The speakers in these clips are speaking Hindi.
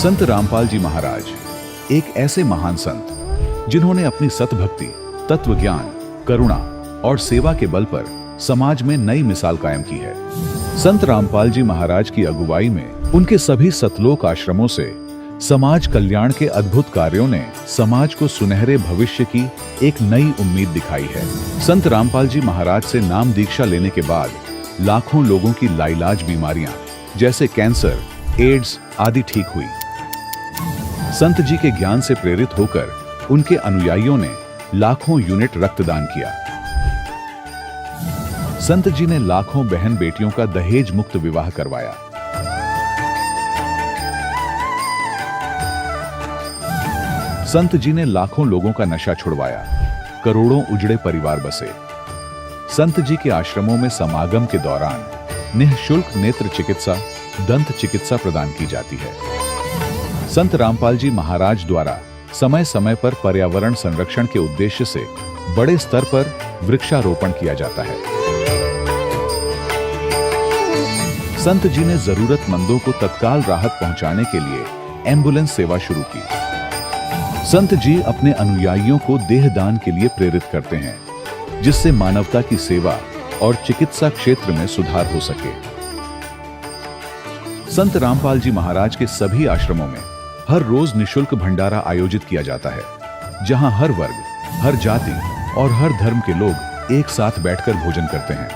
संत रामपाल जी महाराज एक ऐसे महान संत जिन्होंने अपनी सतभक्ति, तत्व ज्ञान, करुणा और सेवा के बल पर समाज में नई मिसाल कायम की है। संत रामपाल जी महाराज की अगुवाई में उनके सभी सतलोक आश्रमों से समाज कल्याण के अद्भुत कार्यों ने समाज को सुनहरे भविष्य की एक नई उम्मीद दिखाई है। संत रामपाल जी महाराज से नाम दीक्षा लेने के बाद लाखों लोगों की लाइलाज बीमारियां जैसे कैंसर, एड्स आदि ठीक हुई। संत जी के ज्ञान से प्रेरित होकर उनके अनुयायियों ने लाखों यूनिट रक्तदान किया। संत जी ने लाखों बहन बेटियों का दहेज मुक्त विवाह करवाया। संत जी ने लाखों लोगों का नशा छुड़वाया, करोड़ों उजड़े परिवार बसे। संत जी के आश्रमों में समागम के दौरान निःशुल्क नेत्र चिकित्सा, दंत चिकित्सा प्रदान की जाती है। संत रामपाल जी महाराज द्वारा समय समय पर पर्यावरण संरक्षण के उद्देश्य से बड़े स्तर पर वृक्षारोपण किया जाता है। संत जी ने जरूरतमंदों को तत्काल राहत पहुंचाने के लिए एम्बुलेंस सेवा शुरू की। संत जी अपने अनुयायियों को देहदान के लिए प्रेरित करते हैं, जिससे मानवता की सेवा और चिकित्सा क्षेत्र में सुधार हो सके। संत रामपाल जी महाराज के सभी आश्रमों में हर रोज निःशुल्क भंडारा आयोजित किया जाता है, जहां हर वर्ग, हर जाति और हर धर्म के लोग एक साथ बैठकर भोजन करते हैं।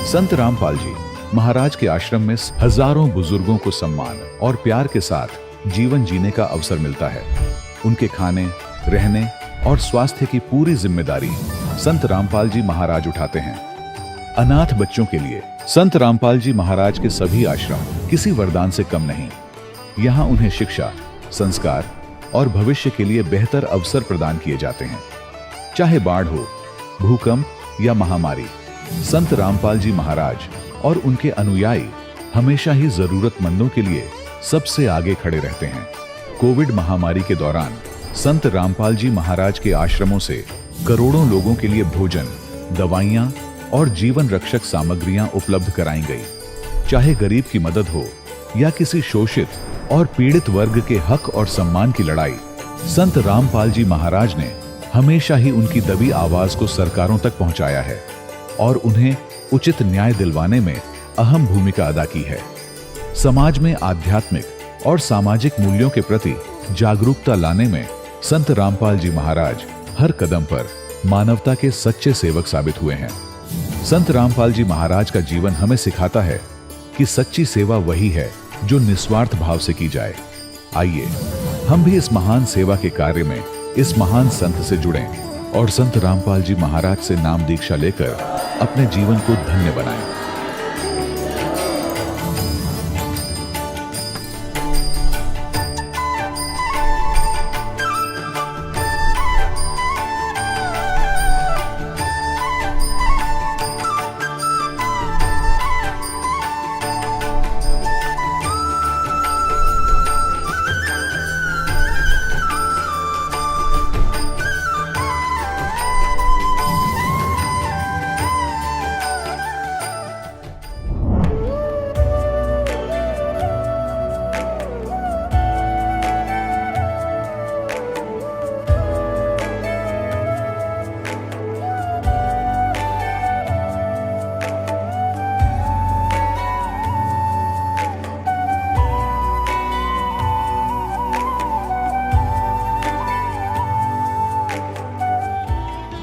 संत रामपाल जी महाराज के आश्रम में हजारों बुजुर्गों को सम्मान और प्यार के साथ जीवन जीने का अवसर मिलता है। उनके खाने, रहने और स्वास्थ्य की पूरी जिम्मेदारी संत रामपाल जी महाराज उठाते हैं। अनाथ बच्चों के लिए संत रामपाल जी महाराज के सभी आश्रम किसी वरदान से कम नहीं। यहाँ उन्हें शिक्षा, संस्कार और भविष्य के लिए बेहतर अवसर प्रदान किए जाते हैं। चाहे बाढ़ हो, भूकंप या महामारी, संत रामपाल जी महाराज और उनके अनुयायी हमेशा ही जरूरतमंदों के लिए सबसे आगे खड़े रहते हैं। कोविड महामारी के दौरान संत रामपाल जी महाराज के आश्रमों से करोड़ों लोगों के लिए भोजन, दवाइयां और जीवन रक्षक सामग्रियां उपलब्ध कराई गई। चाहे गरीब की मदद हो या किसी शोषित और पीड़ित वर्ग के हक और सम्मान की लड़ाई, संत रामपाल जी महाराज ने हमेशा ही उनकी दबी आवाज को सरकारों तक पहुंचाया है और उन्हें उचित न्याय दिलवाने में अहम भूमिका अदा की है। समाज में आध्यात्मिक और सामाजिक मूल्यों के प्रति जागरूकता लाने में संत रामपाल जी महाराज हर कदम पर मानवता के सच्चे सेवक साबित हुए हैं। संत रामपाल जी महाराज का जीवन हमें सिखाता है कि सच्ची सेवा वही है जो निस्वार्थ भाव से की जाए। आइए हम भी इस महान सेवा के कार्य में इस महान संत से जुड़ें और संत रामपाल जी महाराज से नाम दीक्षा लेकर अपने जीवन को धन्य बनाएं।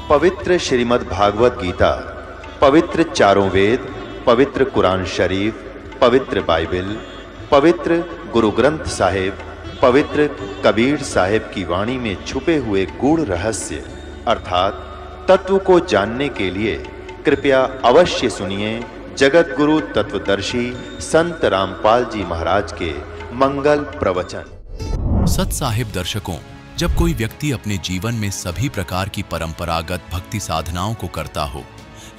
पवित्र श्रीमद् भागवत गीता, पवित्र चारों वेद, पवित्र कुरान शरीफ, पवित्र बाइबल, पवित्र गुरु ग्रंथ साहिब, पवित्र कबीर साहिब की वाणी में छुपे हुए गूढ़ रहस्य अर्थात तत्व को जानने के लिए कृपया अवश्य सुनिए जगत गुरु तत्वदर्शी संत रामपाल जी महाराज के मंगल प्रवचन। सत साहिब दर्शकों, जब कोई व्यक्ति अपने जीवन में सभी प्रकार की परंपरागत भक्ति साधनाओं को करता हो,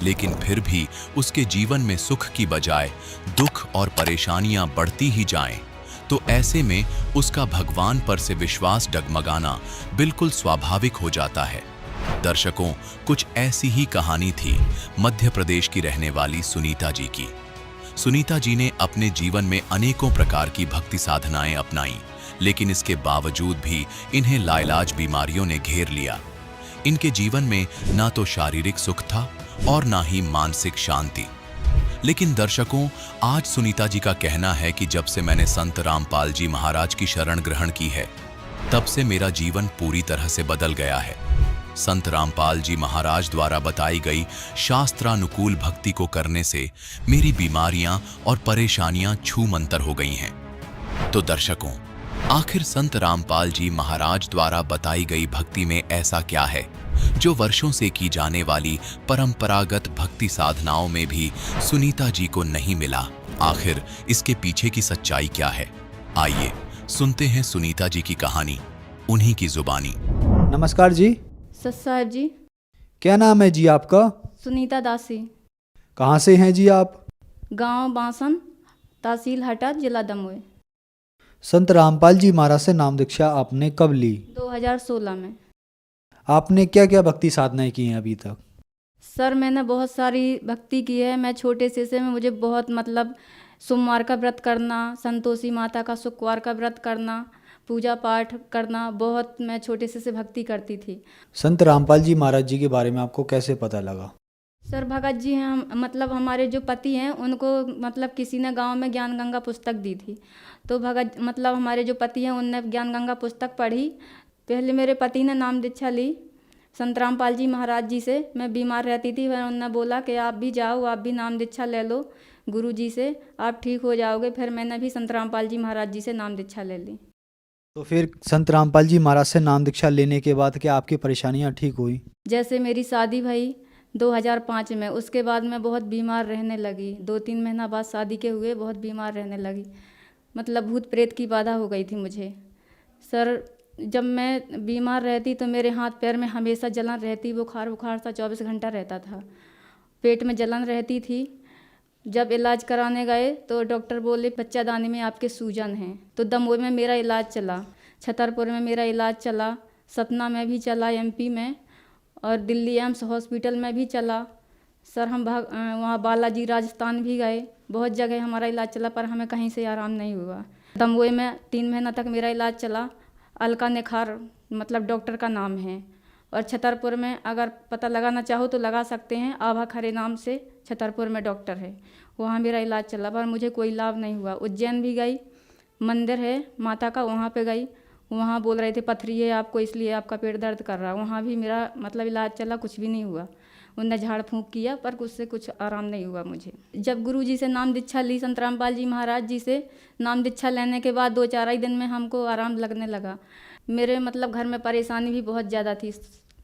लेकिन फिर भी उसके जीवन में सुख की बजाय दुख और परेशानियां बढ़ती ही जाएं, तो ऐसे में उसका भगवान पर से विश्वास डगमगाना बिल्कुल स्वाभाविक हो जाता है। दर्शकों, कुछ ऐसी ही कहानी थी मध्य प्रदेश की रहने वाली सुनीता जी की। सुनीता जी ने अपने जीवन में अनेकों प्रकार की भक्ति साधनाएं अपनाई, लेकिन इसके बावजूद भी इन्हें लाइलाज बीमारियों ने घेर लिया। इनके जीवन में ना तो शारीरिक सुख था और ना ही मानसिक शांति। लेकिन दर्शकों, आज सुनीता जी का कहना है कि जब से मैंने संत रामपाल जी महाराज की शरण ग्रहण की है, तब से मेरा जीवन पूरी तरह से बदल गया है। संत रामपाल जी महाराज द्वारा बताई गई शास्त्रानुकूल भक्ति को करने से मेरी बीमारियां और परेशानियां छूमंतर हो गई हैं। तो दर्शकों, आखिर संत रामपाल जी महाराज द्वारा बताई गई भक्ति में ऐसा क्या है जो वर्षों से की जाने वाली परंपरागत भक्ति साधनाओं में भी सुनीता जी को नहीं मिला? आखिर इसके पीछे की सच्चाई क्या है? आइए सुनते हैं सुनीता जी की कहानी, उन्हीं की जुबानी। नमस्कार जी। सत साहब जी। क्या नाम है जी आपका? सुनीता दासी। कहाँ से हैं जी आप? गांव बांसन, तहसील हटा, जिला दमोह। संत रामपाल जी महाराज से नाम दीक्षा आपने कब ली? 2016 में। आपने क्या क्या भक्ति साधनाएं की हैं अभी तक? सर, मैंने बहुत सारी भक्ति की है। मैं छोटे से में मुझे बहुत सोमवार का व्रत करना, संतोषी माता का शुक्रवार का व्रत करना, पूजा पाठ करना, बहुत मैं छोटे से भक्ति करती थी। संत रामपाल जी महाराज जी के बारे में आपको कैसे पता लगा? सर, भगत जी हैं हम, हमारे जो पति हैं उनको किसी ने गांव में ज्ञान गंगा पुस्तक दी थी। तो भगत हमारे जो पति हैं उनने ज्ञान गंगा पुस्तक पढ़ी। पहले मेरे पति ने नाम दीक्षा ली संत रामपाल जी महाराज जी से। मैं बीमार रहती थी, फिर उन्होंने बोला कि आप भी जाओ, आप भी नाम दीक्षा ले लो गुरु जी से, आप ठीक हो जाओगे। फिर मैंने भी संत रामपाल जी महाराज जी से नाम दीक्षा ले ली। तो फिर संत रामपाल जी महाराज से नाम दीक्षा लेने के बाद क्या आपकी परेशानियां ठीक हुई? जैसे मेरी शादी भई 2005 में, उसके बाद मैं बहुत बीमार रहने लगी। 2-3 महीना बाद शादी के हुए बहुत बीमार रहने लगी। भूत प्रेत की बाधा हो गई थी मुझे। सर, जब मैं बीमार रहती तो मेरे हाथ पैर में हमेशा जलन रहती, बुखार सा 24 घंटा रहता था। पेट में जलन रहती थी। जब इलाज कराने गए तो डॉक्टर बोले बच्चादानी में आपके सूजन हैं। तो दमोह में मेरा इलाज चला, छतरपुर में मेरा इलाज चला, सतना में भी चला, एमपी में, और दिल्ली एम्स हॉस्पिटल में भी चला। सर, हम वहाँ बालाजी राजस्थान भी गए, बहुत जगह हमारा इलाज चला, पर हमें कहीं से आराम नहीं हुआ। दमोह में 3 महीना तक मेरा इलाज चला। अलका निखार डॉक्टर का नाम है। और छतरपुर में अगर पता लगाना चाहो तो लगा सकते हैं, आभा खरे नाम से छतरपुर में डॉक्टर है, वहाँ मेरा इलाज चला, पर मुझे कोई लाभ नहीं हुआ। उज्जैन भी गई, मंदिर है माता का, वहाँ पे गई, वहाँ बोल रहे थे पथरी है आपको, इसलिए आपका पेट दर्द कर रहा है। वहाँ भी मेरा इलाज चला, कुछ भी नहीं हुआ। उनने झाड़ फूंक किया, पर उससे कुछ आराम नहीं हुआ मुझे। जब गुरु जी से नाम दीक्षा ली, संत रामपाल जी महाराज जी से नाम दीक्षा लेने के बाद 2-4 ही दिन में हमको आराम लगने लगा। मेरे घर में परेशानी भी बहुत ज़्यादा थी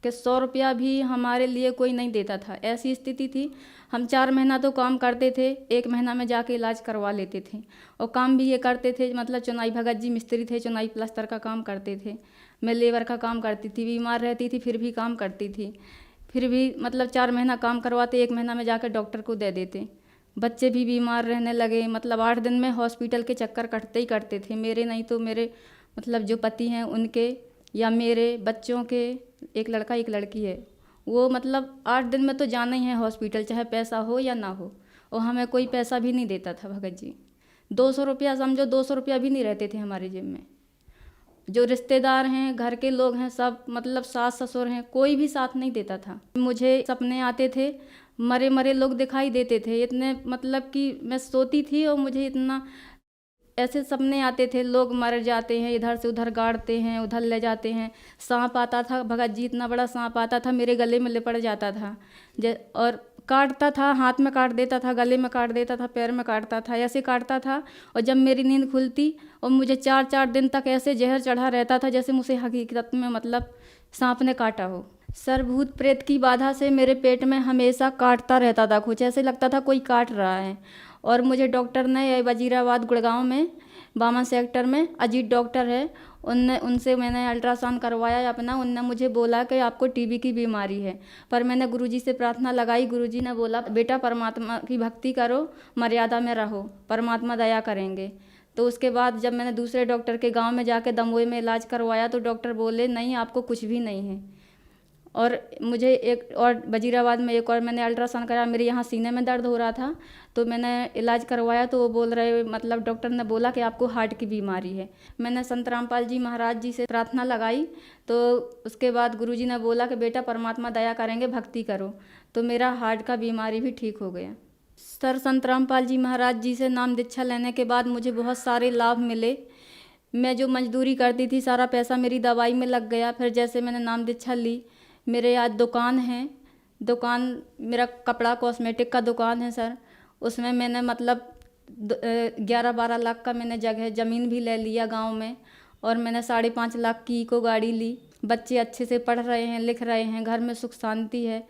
कि 100 रुपया भी हमारे लिए कोई नहीं देता था। ऐसी स्थिति थी, हम 4 महीना तो काम करते थे, 1 महीना में जाके इलाज करवा लेते थे। और काम भी ये करते थे, चुनाई भगत जी मिस्त्री थे, चुनाई प्लास्टर का काम करते थे। मैं लेबर का काम करती थी, बीमार रहती थी फिर भी काम करती थी। फिर भी 4 महीना काम करवाते, 1 महीना में जाकर डॉक्टर को दे देते। बच्चे भी बीमार रहने लगे। 8 दिन में हॉस्पिटल के चक्कर कटते ही करते थे, मेरे नहीं तो मेरे जो पति हैं उनके, या मेरे बच्चों के, एक लड़का एक लड़की है, वो 8 दिन में तो जाना ही है हॉस्पिटल, चाहे पैसा हो या ना हो। और हमें कोई पैसा भी नहीं देता था भगत जी। 200 रुपया, समझो 200 रुपया भी नहीं रहते थे हमारे जेब में। जो रिश्तेदार हैं, घर के लोग हैं, सब सास ससुर हैं, कोई भी साथ नहीं देता था। मुझे सपने आते थे, मरे मरे लोग दिखाई देते थे इतने, कि मैं सोती थी और मुझे इतना ऐसे सपने आते थे, लोग मर जाते हैं, इधर से उधर गाड़ते हैं, उधर ले जाते हैं। सांप आता था भगत जी, इतना बड़ा सांप आता था, मेरे गले में लिपट जाता था और काटता था, हाथ में काट देता था, गले में काट देता था, पैर में काटता था, ऐसे काटता था। और जब मेरी नींद खुलती और मुझे 4-4 दिन तक ऐसे जहर चढ़ा रहता था, जैसे मुझे हकीकत में सांप ने काटा हो। सर, भूत प्रेत की बाधा से मेरे पेट में हमेशा काटता रहता था, कुछ ऐसे लगता था कोई काट रहा है। और मुझे डॉक्टर ने वजीराबाद गुड़गांव में 52 सेक्टर में अजीत डॉक्टर है, उनसे मैंने अल्ट्रासाउंड करवाया अपना। उनने मुझे बोला कि आपको टीबी की बीमारी है। पर मैंने गुरुजी से प्रार्थना लगाई, गुरुजी ने बोला बेटा परमात्मा की भक्ति करो, मर्यादा में रहो, परमात्मा दया करेंगे। तो उसके बाद जब मैंने दूसरे डॉक्टर के गांव में जाके दमोई में इलाज करवाया तो डॉक्टर बोले नहीं आपको कुछ भी नहीं है। और मुझे एक और वजीराबाद में एक और मैंने अल्ट्रासाउंड कराया, मेरे यहाँ सीने में दर्द हो रहा था तो मैंने इलाज करवाया तो वो बोल रहे मतलब डॉक्टर ने बोला कि आपको हार्ट की बीमारी है। मैंने संत रामपाल जी महाराज जी से प्रार्थना लगाई तो उसके बाद गुरुजी ने बोला कि बेटा परमात्मा दया करेंगे, भक्ति करो, तो मेरा हार्ट का बीमारी भी ठीक हो गया। सर संत रामपाल जी महाराज जी से नाम दीक्षा लेने के बाद मुझे बहुत सारे लाभ मिले। मैं जो मजदूरी करती थी सारा पैसा मेरी दवाई में लग गया। फिर जैसे मैंने नाम दीक्षा ली, मेरे आज दुकान है, दुकान मेरा कपड़ा कॉस्मेटिक का दुकान है सर। उसमें मैंने मतलब 11-12 लाख का मैंने जगह ज़मीन भी ले लिया गांव में, और मैंने 5.5 लाख की इको गाड़ी ली। बच्चे अच्छे से पढ़ रहे हैं, लिख रहे हैं, घर में सुख शांति है।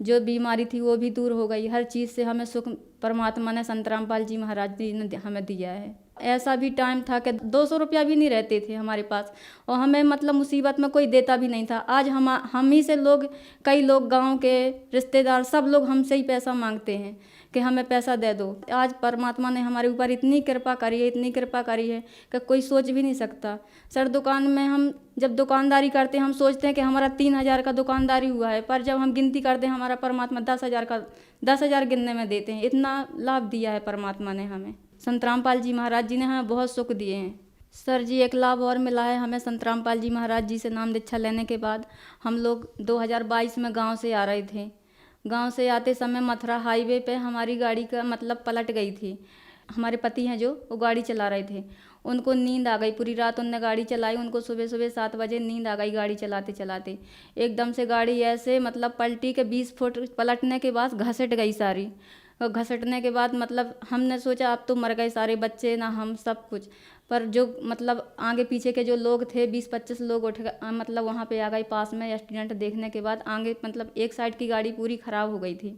जो बीमारी थी वो भी दूर हो गई। हर चीज़ से हमें सुख परमात्मा ने संत रामपाल जी महाराज जी ने हमें दिया है। ऐसा भी टाइम था कि 200 रुपया भी नहीं रहते थे हमारे पास, और हमें मतलब मुसीबत में कोई देता भी नहीं था। आज हम ही से लोग, कई लोग गांव के रिश्तेदार सब लोग हमसे ही पैसा मांगते हैं कि हमें पैसा दे दो। आज परमात्मा ने हमारे ऊपर इतनी कृपा करी है, इतनी कृपा करी है कि कोई सोच भी नहीं सकता। सर दुकान में हम जब दुकानदारी करते हैं हम सोचते हैं कि हमारा 3,000 का दुकानदारी हुआ है, पर जब हम गिनती करते हैं हमारा परमात्मा 10,000 गिनने में देते हैं। इतना लाभ दिया है परमात्मा ने हमें। संत रामपाल जी महाराज जी ने हमें बहुत सुख दिए हैं। सर जी एक लाभ और मिला है हमें संत रामपाल जी महाराज जी से नाम दीक्षा लेने के बाद। हम लोग 2022 में गांव से आ रहे थे। गांव से आते समय मथुरा हाईवे पे हमारी गाड़ी का मतलब पलट गई थी। हमारे पति हैं जो वो गाड़ी चला रहे थे, उनको नींद आ गई। पूरी रात उनने गाड़ी चलाई, उनको सुबह 7 बजे नींद आ गई गाड़ी चलाते चलाते। एकदम से गाड़ी ऐसे मतलब पलटी के 20 फुट पलटने के बाद घसट गई सारी। और घसटने के बाद मतलब हमने सोचा अब तो मर गए सारे बच्चे ना हम सब कुछ। पर जो मतलब आगे पीछे के जो लोग थे 20-25 लोग उठ गए, मतलब वहाँ पे आ गए पास में। एक्सीडेंट देखने के बाद आगे मतलब एक साइड की गाड़ी पूरी ख़राब हो गई थी।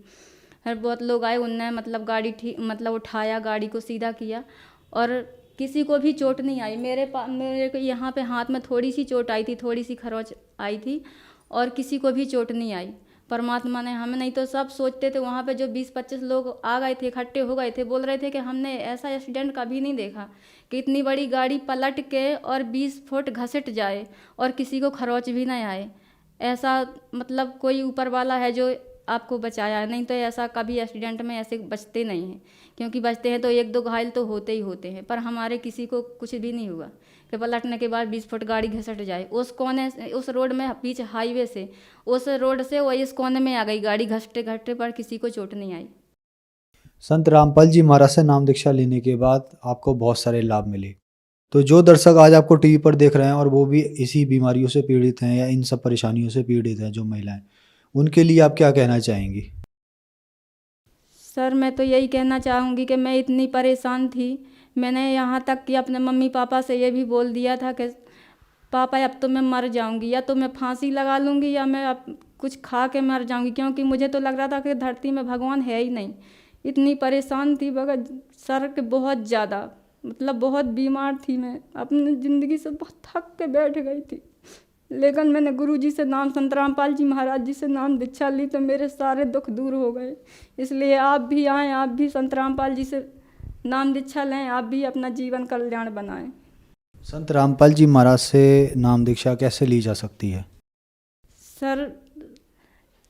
फिर बहुत लोग आए, उनने मतलब गाड़ी ठीक मतलब उठाया, गाड़ी को सीधा किया, और किसी को भी चोट नहीं आई। मेरे को यहाँ पे हाथ में थोड़ी सी चोट आई थी, थोड़ी सी खरोंच आई थी, और किसी को भी चोट नहीं आई। परमात्मा ने हमें, नहीं तो सब सोचते थे वहाँ पे जो 20-25 लोग आ गए थे, इकट्ठे हो गए थे, बोल रहे थे कि हमने ऐसा एक्सीडेंट कभी नहीं देखा कि इतनी बड़ी गाड़ी पलट के और 20 फुट घसट जाए और किसी को खरोंच भी नहीं आए। ऐसा मतलब कोई ऊपर वाला है जो आपको बचाया है, नहीं तो ऐसा कभी एक्सीडेंट में ऐसे बचते नहीं हैं। क्योंकि बचते हैं तो 1-2 घायल तो होते ही होते हैं, पर हमारे किसी को कुछ भी नहीं हुआ कि पलटने के बाद 20 फुट गाड़ी घसट जाए। उस कोने उस रोड में बीच हाईवे से उस रोड से वो इस कोने में आ गई गाड़ी घसटे घसटे, पर किसी को चोट नहीं आई। संत रामपाल जी महाराज से नाम दीक्षा लेने के बाद आपको बहुत सारे लाभ मिले। तो जो दर्शक आज आपको टीवी पर देख रहे हैं और वो भी इसी बीमारियों से पीड़ित हैं या इन सब परेशानियों से पीड़ित हैं, जो महिलाएं, उनके लिए आप क्या कहना चाहेंगी? सर मैं तो यही कहना चाहूँगी कि मैं इतनी परेशान थी, मैंने यहाँ तक कि अपने मम्मी पापा से ये भी बोल दिया था कि पापा अब तो मैं मर जाऊँगी, या तो मैं फांसी लगा लूँगी या मैं अब कुछ खा के मर जाऊँगी। क्योंकि मुझे तो लग रहा था कि धरती में भगवान है ही नहीं। इतनी परेशान थी बगैर सर के, बहुत ज़्यादा मतलब बहुत बीमार थी। मैं अपनी ज़िंदगी से बहुत थक के बैठ गई थी। लेकिन मैंने गुरुजी से नाम, संत रामपाल जी महाराज जी से नाम दीक्षा ली तो मेरे सारे दुख दूर हो गए। इसलिए आप भी आएँ, आप भी संत रामपाल जी से नाम दीक्षा लें, आप भी अपना जीवन कल्याण बनाएं। संत रामपाल जी महाराज से नाम दीक्षा कैसे ली जा सकती है? सर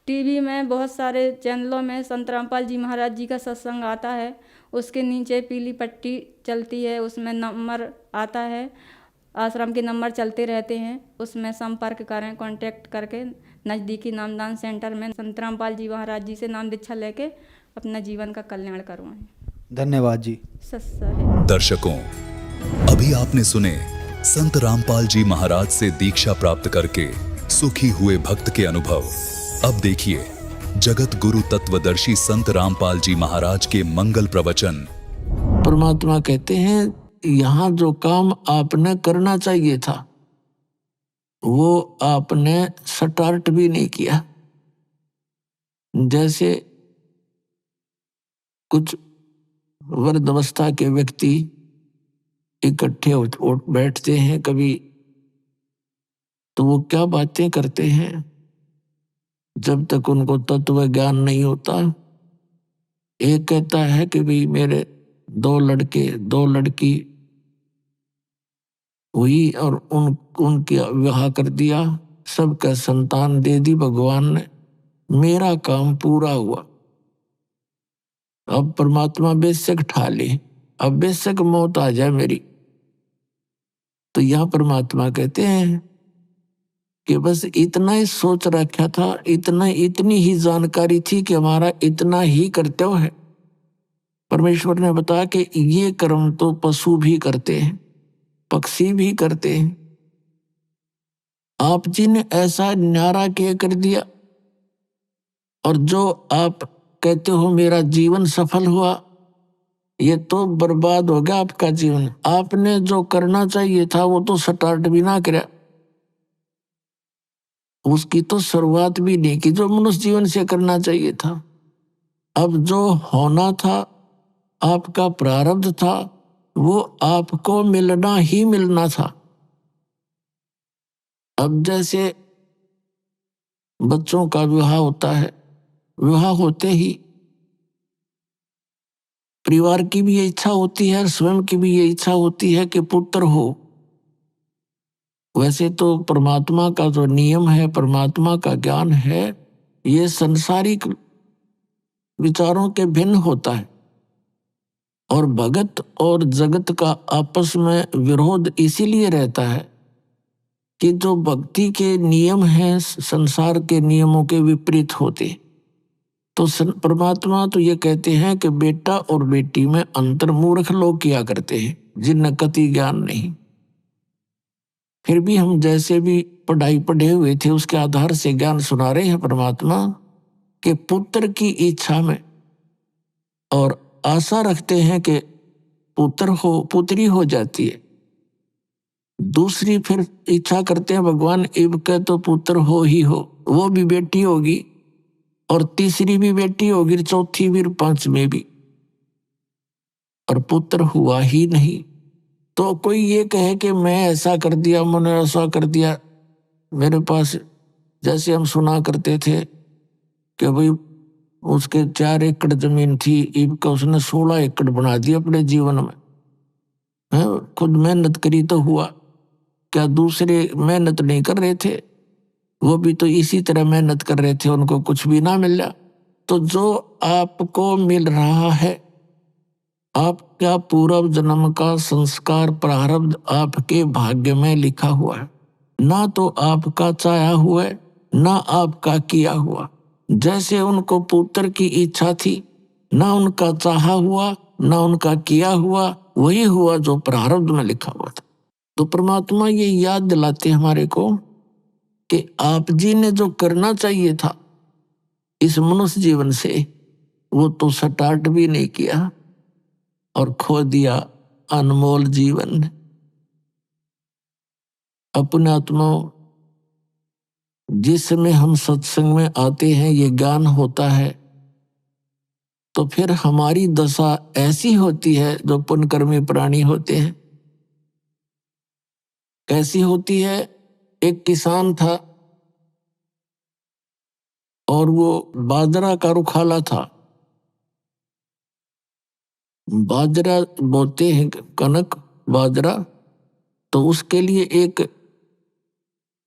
टीवी में बहुत सारे चैनलों में संत रामपाल जी महाराज जी का सत्संग आता है, उसके नीचे पीली पट्टी चलती है, उसमें नंबर आता है, आश्रम के नंबर चलते रहते हैं, उसमें संपर्क करें, कांटेक्ट करके नज़दीकी नामदान सेंटर में संत रामपाल जी महाराज जी से नाम दीक्षा लेके अपना जीवन का कल्याण करवाएं। धन्यवाद जी। सच्चा है। दर्शकों, अभी आपने सुने संत रामपाल जी महाराज से दीक्षा प्राप्त करके सुखी हुए भक्त के अनुभव। अब देखिए जगत गुरु तत्वदर्शी संत रामपाल जी महाराज के मंगल प्रवचन। परमात्मा कहते हैं यहाँ जो काम आपने करना चाहिए था वो आपने स्टार्ट भी नहीं किया। जैसे कुछ वृद्धावस्था के व्यक्ति इकट्ठे उठ बैठते हैं कभी, तो वो क्या बातें करते हैं जब तक उनको तत्व ज्ञान नहीं होता। एक कहता है कि भाई मेरे 2 लड़के 2 लड़की हुई और उनके विवाह कर दिया, सबका संतान दे दी भगवान ने। मेरा काम पूरा हुआ। अब परमात्मा बेशक ठा ले, अब बेशक मौत आ जाए मेरी, तो यह परमात्मा कहते हैं कि बस इतना ही सोच रखा था, इतनी ही जानकारी थी कि हमारा इतना ही कर्तव्य है। परमेश्वर ने बताया कि ये कर्म तो पशु भी करते हैं, पक्षी भी करते हैं। आप जी ने ऐसा न्यारा के कर दिया, और जो आप कहते हो मेरा जीवन सफल हुआ, ये तो बर्बाद हो गया आपका जीवन। आपने जो करना चाहिए था वो तो स्टार्ट भी ना किया, उसकी तो शुरुआत भी नहीं की जो मनुष्य जीवन से करना चाहिए था। अब जो होना था, आपका प्रारब्ध था, वो आपको मिलना ही मिलना था। अब जैसे बच्चों का विवाह होता है, विवाह होते ही परिवार की भी ये इच्छा होती है, स्वयं की भी ये इच्छा होती है कि पुत्र हो। वैसे तो परमात्मा का जो नियम है, परमात्मा का ज्ञान है, ये संसारिक विचारों के भिन्न होता है। और भगत और जगत का आपस में विरोध इसीलिए रहता है कि जो भक्ति के नियम हैं संसार के नियमों के विपरीत होते। तो परमात्मा तो ये कहते हैं कि बेटा और बेटी में अंतर मूर्ख लोग किया करते हैं, जिन्हें कति ज्ञान नहीं। फिर भी हम जैसे भी पढ़ाई पढ़े हुए थे उसके आधार से ज्ञान सुना रहे हैं परमात्मा कि पुत्र की इच्छा में और आशा रखते हैं कि पुत्र हो, पुत्री हो जाती है। दूसरी फिर इच्छा करते हैं भगवान इब के तो पुत्र हो ही हो, वो भी बेटी होगी, और तीसरी भी बेटी होगी, चौथी भी, पांचवी भी, और पुत्र हुआ ही नहीं। तो कोई ये कहे कि मैं ऐसा कर दिया, मैंने ऐसा कर दिया, मेरे पास, जैसे हम सुना करते थे कि भाई उसके 4 एकड़ जमीन थी, इब का उसने 16 एकड़ बना दिया अपने जीवन में। खुद मेहनत करी तो हुआ, क्या दूसरे मेहनत नहीं कर रहे थे? वो भी तो इसी तरह मेहनत कर रहे थे, उनको कुछ भी ना मिला। तो जो आपको मिल रहा है, आपका पूर्व जन्म का संस्कार प्रारब्ध आपके भाग्य में लिखा हुआ है, ना तो आपका चाहा हुआ है, ना आपका किया हुआ। जैसे उनको पुत्र की इच्छा थी, ना उनका चाहा हुआ, ना उनका किया हुआ, वही हुआ जो प्रारब्ध में लिखा हुआ था। तो परमात्मा ये याद दिलाते हमारे को कि आप जी ने जो करना चाहिए था इस मनुष्य जीवन से, वो तो स्टार्ट भी नहीं किया और खो दिया अनमोल जीवन। अपने आत्माओं, जिस समय हम सत्संग में आते हैं, ये ज्ञान होता है, तो फिर हमारी दशा ऐसी होती है जो पुण्यकर्मी प्राणी होते हैं। कैसी होती है? एक किसान था और वो बाजरा का रुखाला था। बाजरा बोते हैं, कनक बाजरा, तो उसके लिए एक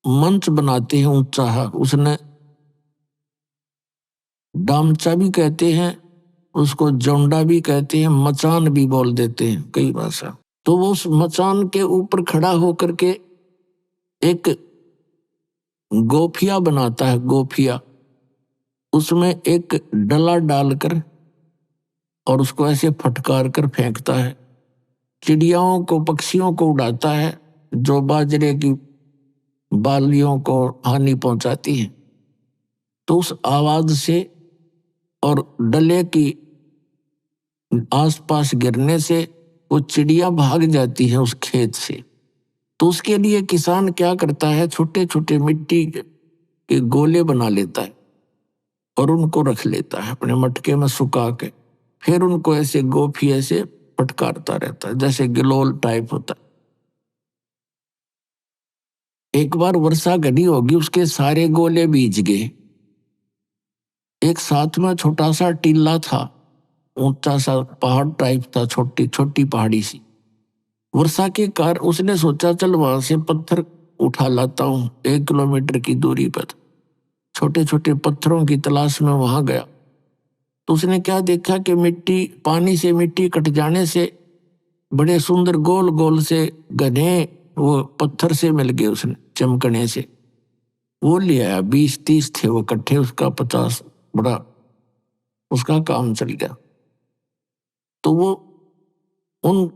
मंच बनाते हैं ऊंचा, उसने डामचा भी कहते हैं, उसको जौंडा भी कहते हैं, मचान भी बोल देते हैं कई भाषा। तो वो उस मचान के ऊपर खड़ा होकर के एक गोफिया बनाता है, गोफिया, उसमें एक डला डालकर और उसको ऐसे फटकार कर फेंकता है। चिड़ियाओं को, पक्षियों को उड़ाता है जो बाजरे की बालियों को हानि पहुंचाती हैं। तो उस आवाज से और डले की आसपास गिरने से वो चिड़िया भाग जाती है उस खेत से। तो उसके लिए किसान क्या करता है, छोटे छोटे मिट्टी के गोले बना लेता है और उनको रख लेता है अपने मटके में सुखा के। फिर उनको ऐसे गोफिये से फटकारता रहता है, जैसे गिलोल टाइप होता है। एक बार वर्षा घनी होगी, उसके सारे गोले भीज गए। एक साथ में छोटा सा टीला था, ऊंचा सा पहाड़ टाइप था, छोटी छोटी पहाड़ी सी, वर्षा के कारण उसने सोचा चल वहां से पत्थर उठा लाता हूं। 1 किलोमीटर की दूरी पर छोटे छोटे पत्थरों की तलाश में वहां गया तो उसने क्या देखा कि मिट्टी, पानी से मिट्टी कट जाने से बड़े सुंदर गोल गोल से घने वो पत्थर से मिल गए उसने चमकने से। वो ले आया, 20-30 थे वो इकट्ठे, उसका 50 बड़ा उसका काम चल गया। तो वो उन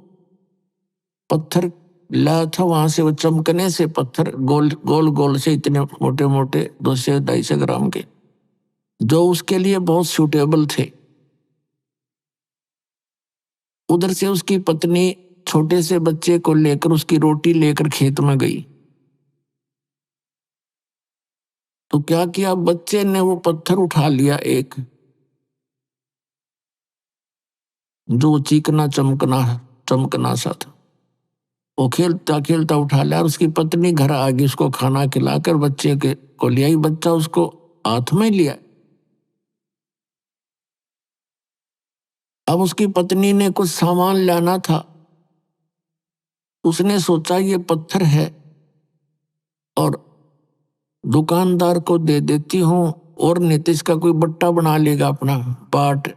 पत्थर लाया था वहां से, वो चमकने से पत्थर गोल गोल गोल से इतने मोटे मोटे 200-250 ग्राम के, जो उसके लिए बहुत सूटेबल थे। उधर से उसकी पत्नी छोटे से बच्चे को लेकर, उसकी रोटी लेकर खेत में गई। तो क्या किया, बच्चे ने वो पत्थर उठा लिया एक, जो चिकना चमकना सा था। वो खेलता खेलता उठा लिया और उसकी पत्नी घर आ गई, उसको खाना खिलाकर बच्चे के को ले आई। बच्चा उसको हाथ में लिया। अब उसकी पत्नी ने कुछ सामान लाना था। उसने सोचा ये पत्थर है और दुकानदार को दे देती हूं, और नीतीश का कोई बट्टा बना लेगा अपना पाट।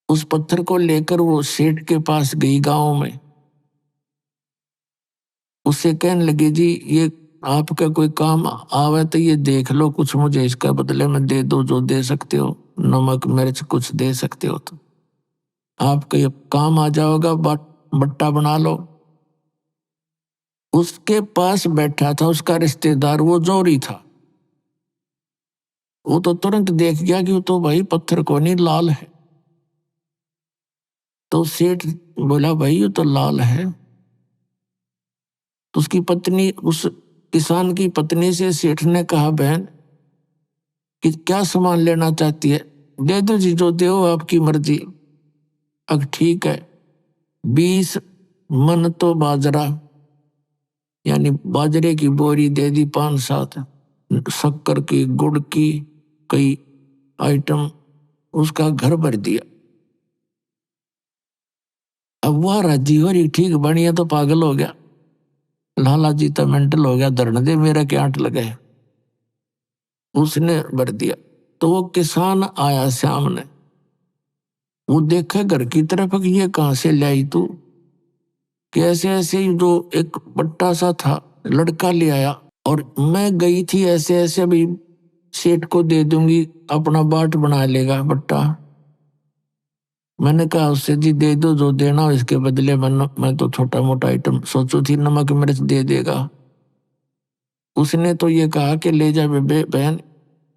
उस पत्थर को लेकर वो सेठ के पास गई गांव में। उससे कहने लगी जी ये आपका कोई काम आवे तो ये देख लो, कुछ मुझे इसका बदले में दे दो, जो दे सकते हो, नमक मिर्च कुछ दे सकते हो तो आपका ये काम आ जाएगा, बट्टा बना लो। उसके पास बैठा था उसका रिश्तेदार, वो जोरी था। वो तो तुरंत देख गया कि वो तो भाई पत्थर को नहीं, लाल है। तो सेठ बोला भाई ये तो लाल है। तो उसकी पत्नी, उस किसान की पत्नी से सेठ ने कहा बहन कि क्या सामान लेना चाहती है, दे दो जी, जो दो आपकी मर्जी। अब ठीक है, 20 मन तो बाजरा, यानी बाजरे की बोरी दे दी 5-7, शक्कर की, गुड़ की, कई आइटम, उसका घर भर दिया। अब वह राजी हो रही, ठीक बढ़िया, तो पागल हो गया, लाला जी तो मेंटल हो गया, धरने दे मेरा क्या आंट लगे। उसने भर दिया। तो वो किसान आया सामने, वो देखा घर की तरफ कि ये कहां से लाई तू, कैसे ऐसे ही जो एक बट्टा सा था लड़का ले आया, और मैं गई थी ऐसे ऐसे भी सेठ को दे दूंगी, अपना बाट बना लेगा बट्टा। मैंने कहा उससे जी दे दो जो देना, इसके बदले मैं तो छोटा मोटा आइटम सोचो थी, नमक मिर्च दे देगा। उसने तो ये कहा कि ले जा बेबे बहन,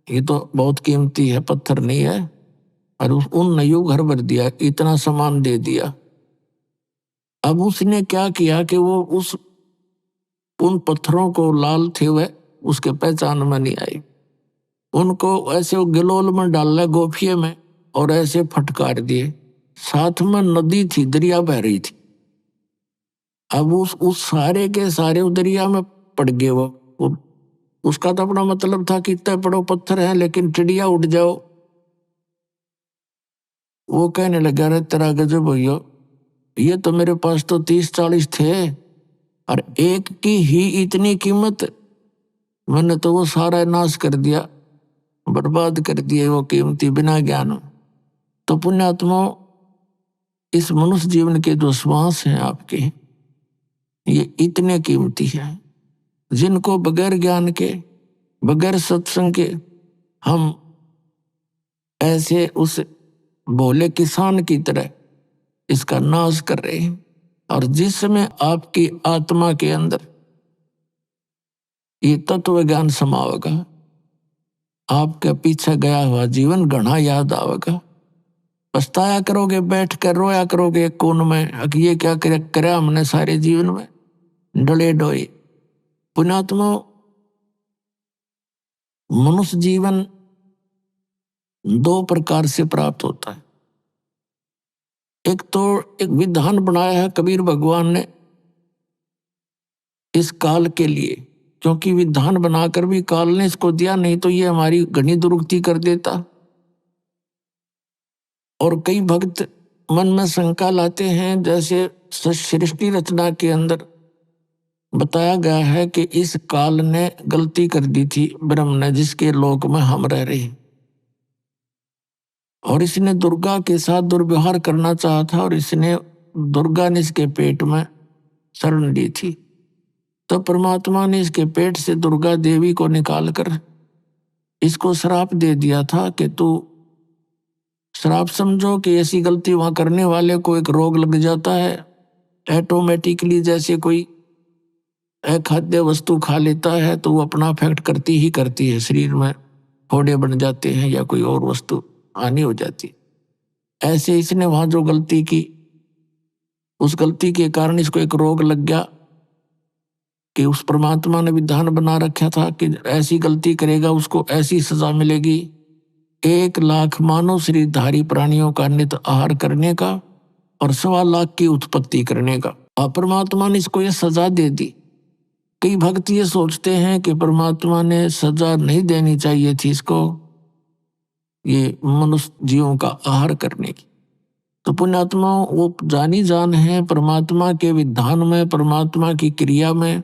ये तो बहुत कीमती है, पत्थर नहीं है। और उन नयू घर भर दिया, इतना सामान दे दिया। अब उसने क्या किया कि वो उन पत्थरों को, लाल थे वह, उसके पहचान में नहीं आई, उनको ऐसे वो गिलोल में डाल गोफिये में और ऐसे फटकार दिए। साथ में नदी थी, दरिया बह रही थी। अब उस सारे के सारे दरिया में पड़ गए वो उसका तो अपना मतलब था कि इतने बड़े पत्थर है लेकिन चिड़िया उड़ जाओ। वो कहने लगा रे तेरा गजब भैया, ये तो मेरे पास तो 30-40 थे और एक की ही इतनी कीमत, मैंने तो वो सारा नाश कर दिया, बर्बाद कर दिए वो कीमती बिना ज्ञान। तो पुण्यात्मा, इस मनुष्य जीवन के जो श्वास हैं आपके, ये इतने कीमती हैं, जिनको बगैर ज्ञान के, बगैर सत्संग के हम ऐसे उस भोले किसान की तरह इसका नाश कर रहे हैं। और जिसमें आपकी आत्मा के अंदर ये तत्व ज्ञान समावेगा, आपके पीछे गया हुआ जीवन घना याद आवेगा। पछताया करोगे, बैठ कर रोया करोगे कोन में, ये क्या करे हमने सारे जीवन में, डले डोए। पुण्यात्मा, मनुष्य जीवन 2 प्रकार से प्राप्त होता है। एक तो एक विधान बनाया है कबीर भगवान ने इस काल के लिए, क्योंकि विधान बनाकर भी काल ने इसको दिया, नहीं तो ये हमारी घनी दुर्गति कर देता। और कई भक्त मन में शंका लाते हैं, जैसे सृष्टि रचना के अंदर बताया गया है कि इस काल ने गलती कर दी थी ब्रह्म ने, जिसके लोक में हम रह रहे हैं, और इसने दुर्गा के साथ दुर्व्यवहार करना चाहा था, और इसने दुर्गा ने इसके पेट में शरण ली थी। तो परमात्मा ने इसके पेट से दुर्गा देवी को निकालकर इसको श्राप दे दिया था कि तू, श्राप समझो कि ऐसी गलती वहां करने वाले को एक रोग लग जाता है ऑटोमेटिकली, जैसे कोई अखाद्य वस्तु खा लेता है तो वो अपना अफेक्ट करती ही करती है, शरीर में फोड़े बन जाते हैं या कोई और वस्तु हानि हो जाती है। ऐसे इसने वहां जो गलती की, उस गलती के कारण इसको एक रोग लग गया कि उस परमात्मा ने विधान बना रखा था कि ऐसी गलती करेगा उसको ऐसी सजा मिलेगी, 1,00,000 मानव शरीरधारी प्राणियों का नित आहार करने का और 1,25,000 की उत्पत्ति करने का। और परमात्मा ने इसको ये सजा दे दी। कई भक्त ये सोचते हैं कि परमात्मा ने सजा नहीं देनी चाहिए थी इसको, ये मनुष्य जीवों का आहार करने की। तो पुण्यात्मा वो जानी जान है परमात्मा के विधान में, परमात्मा की क्रिया में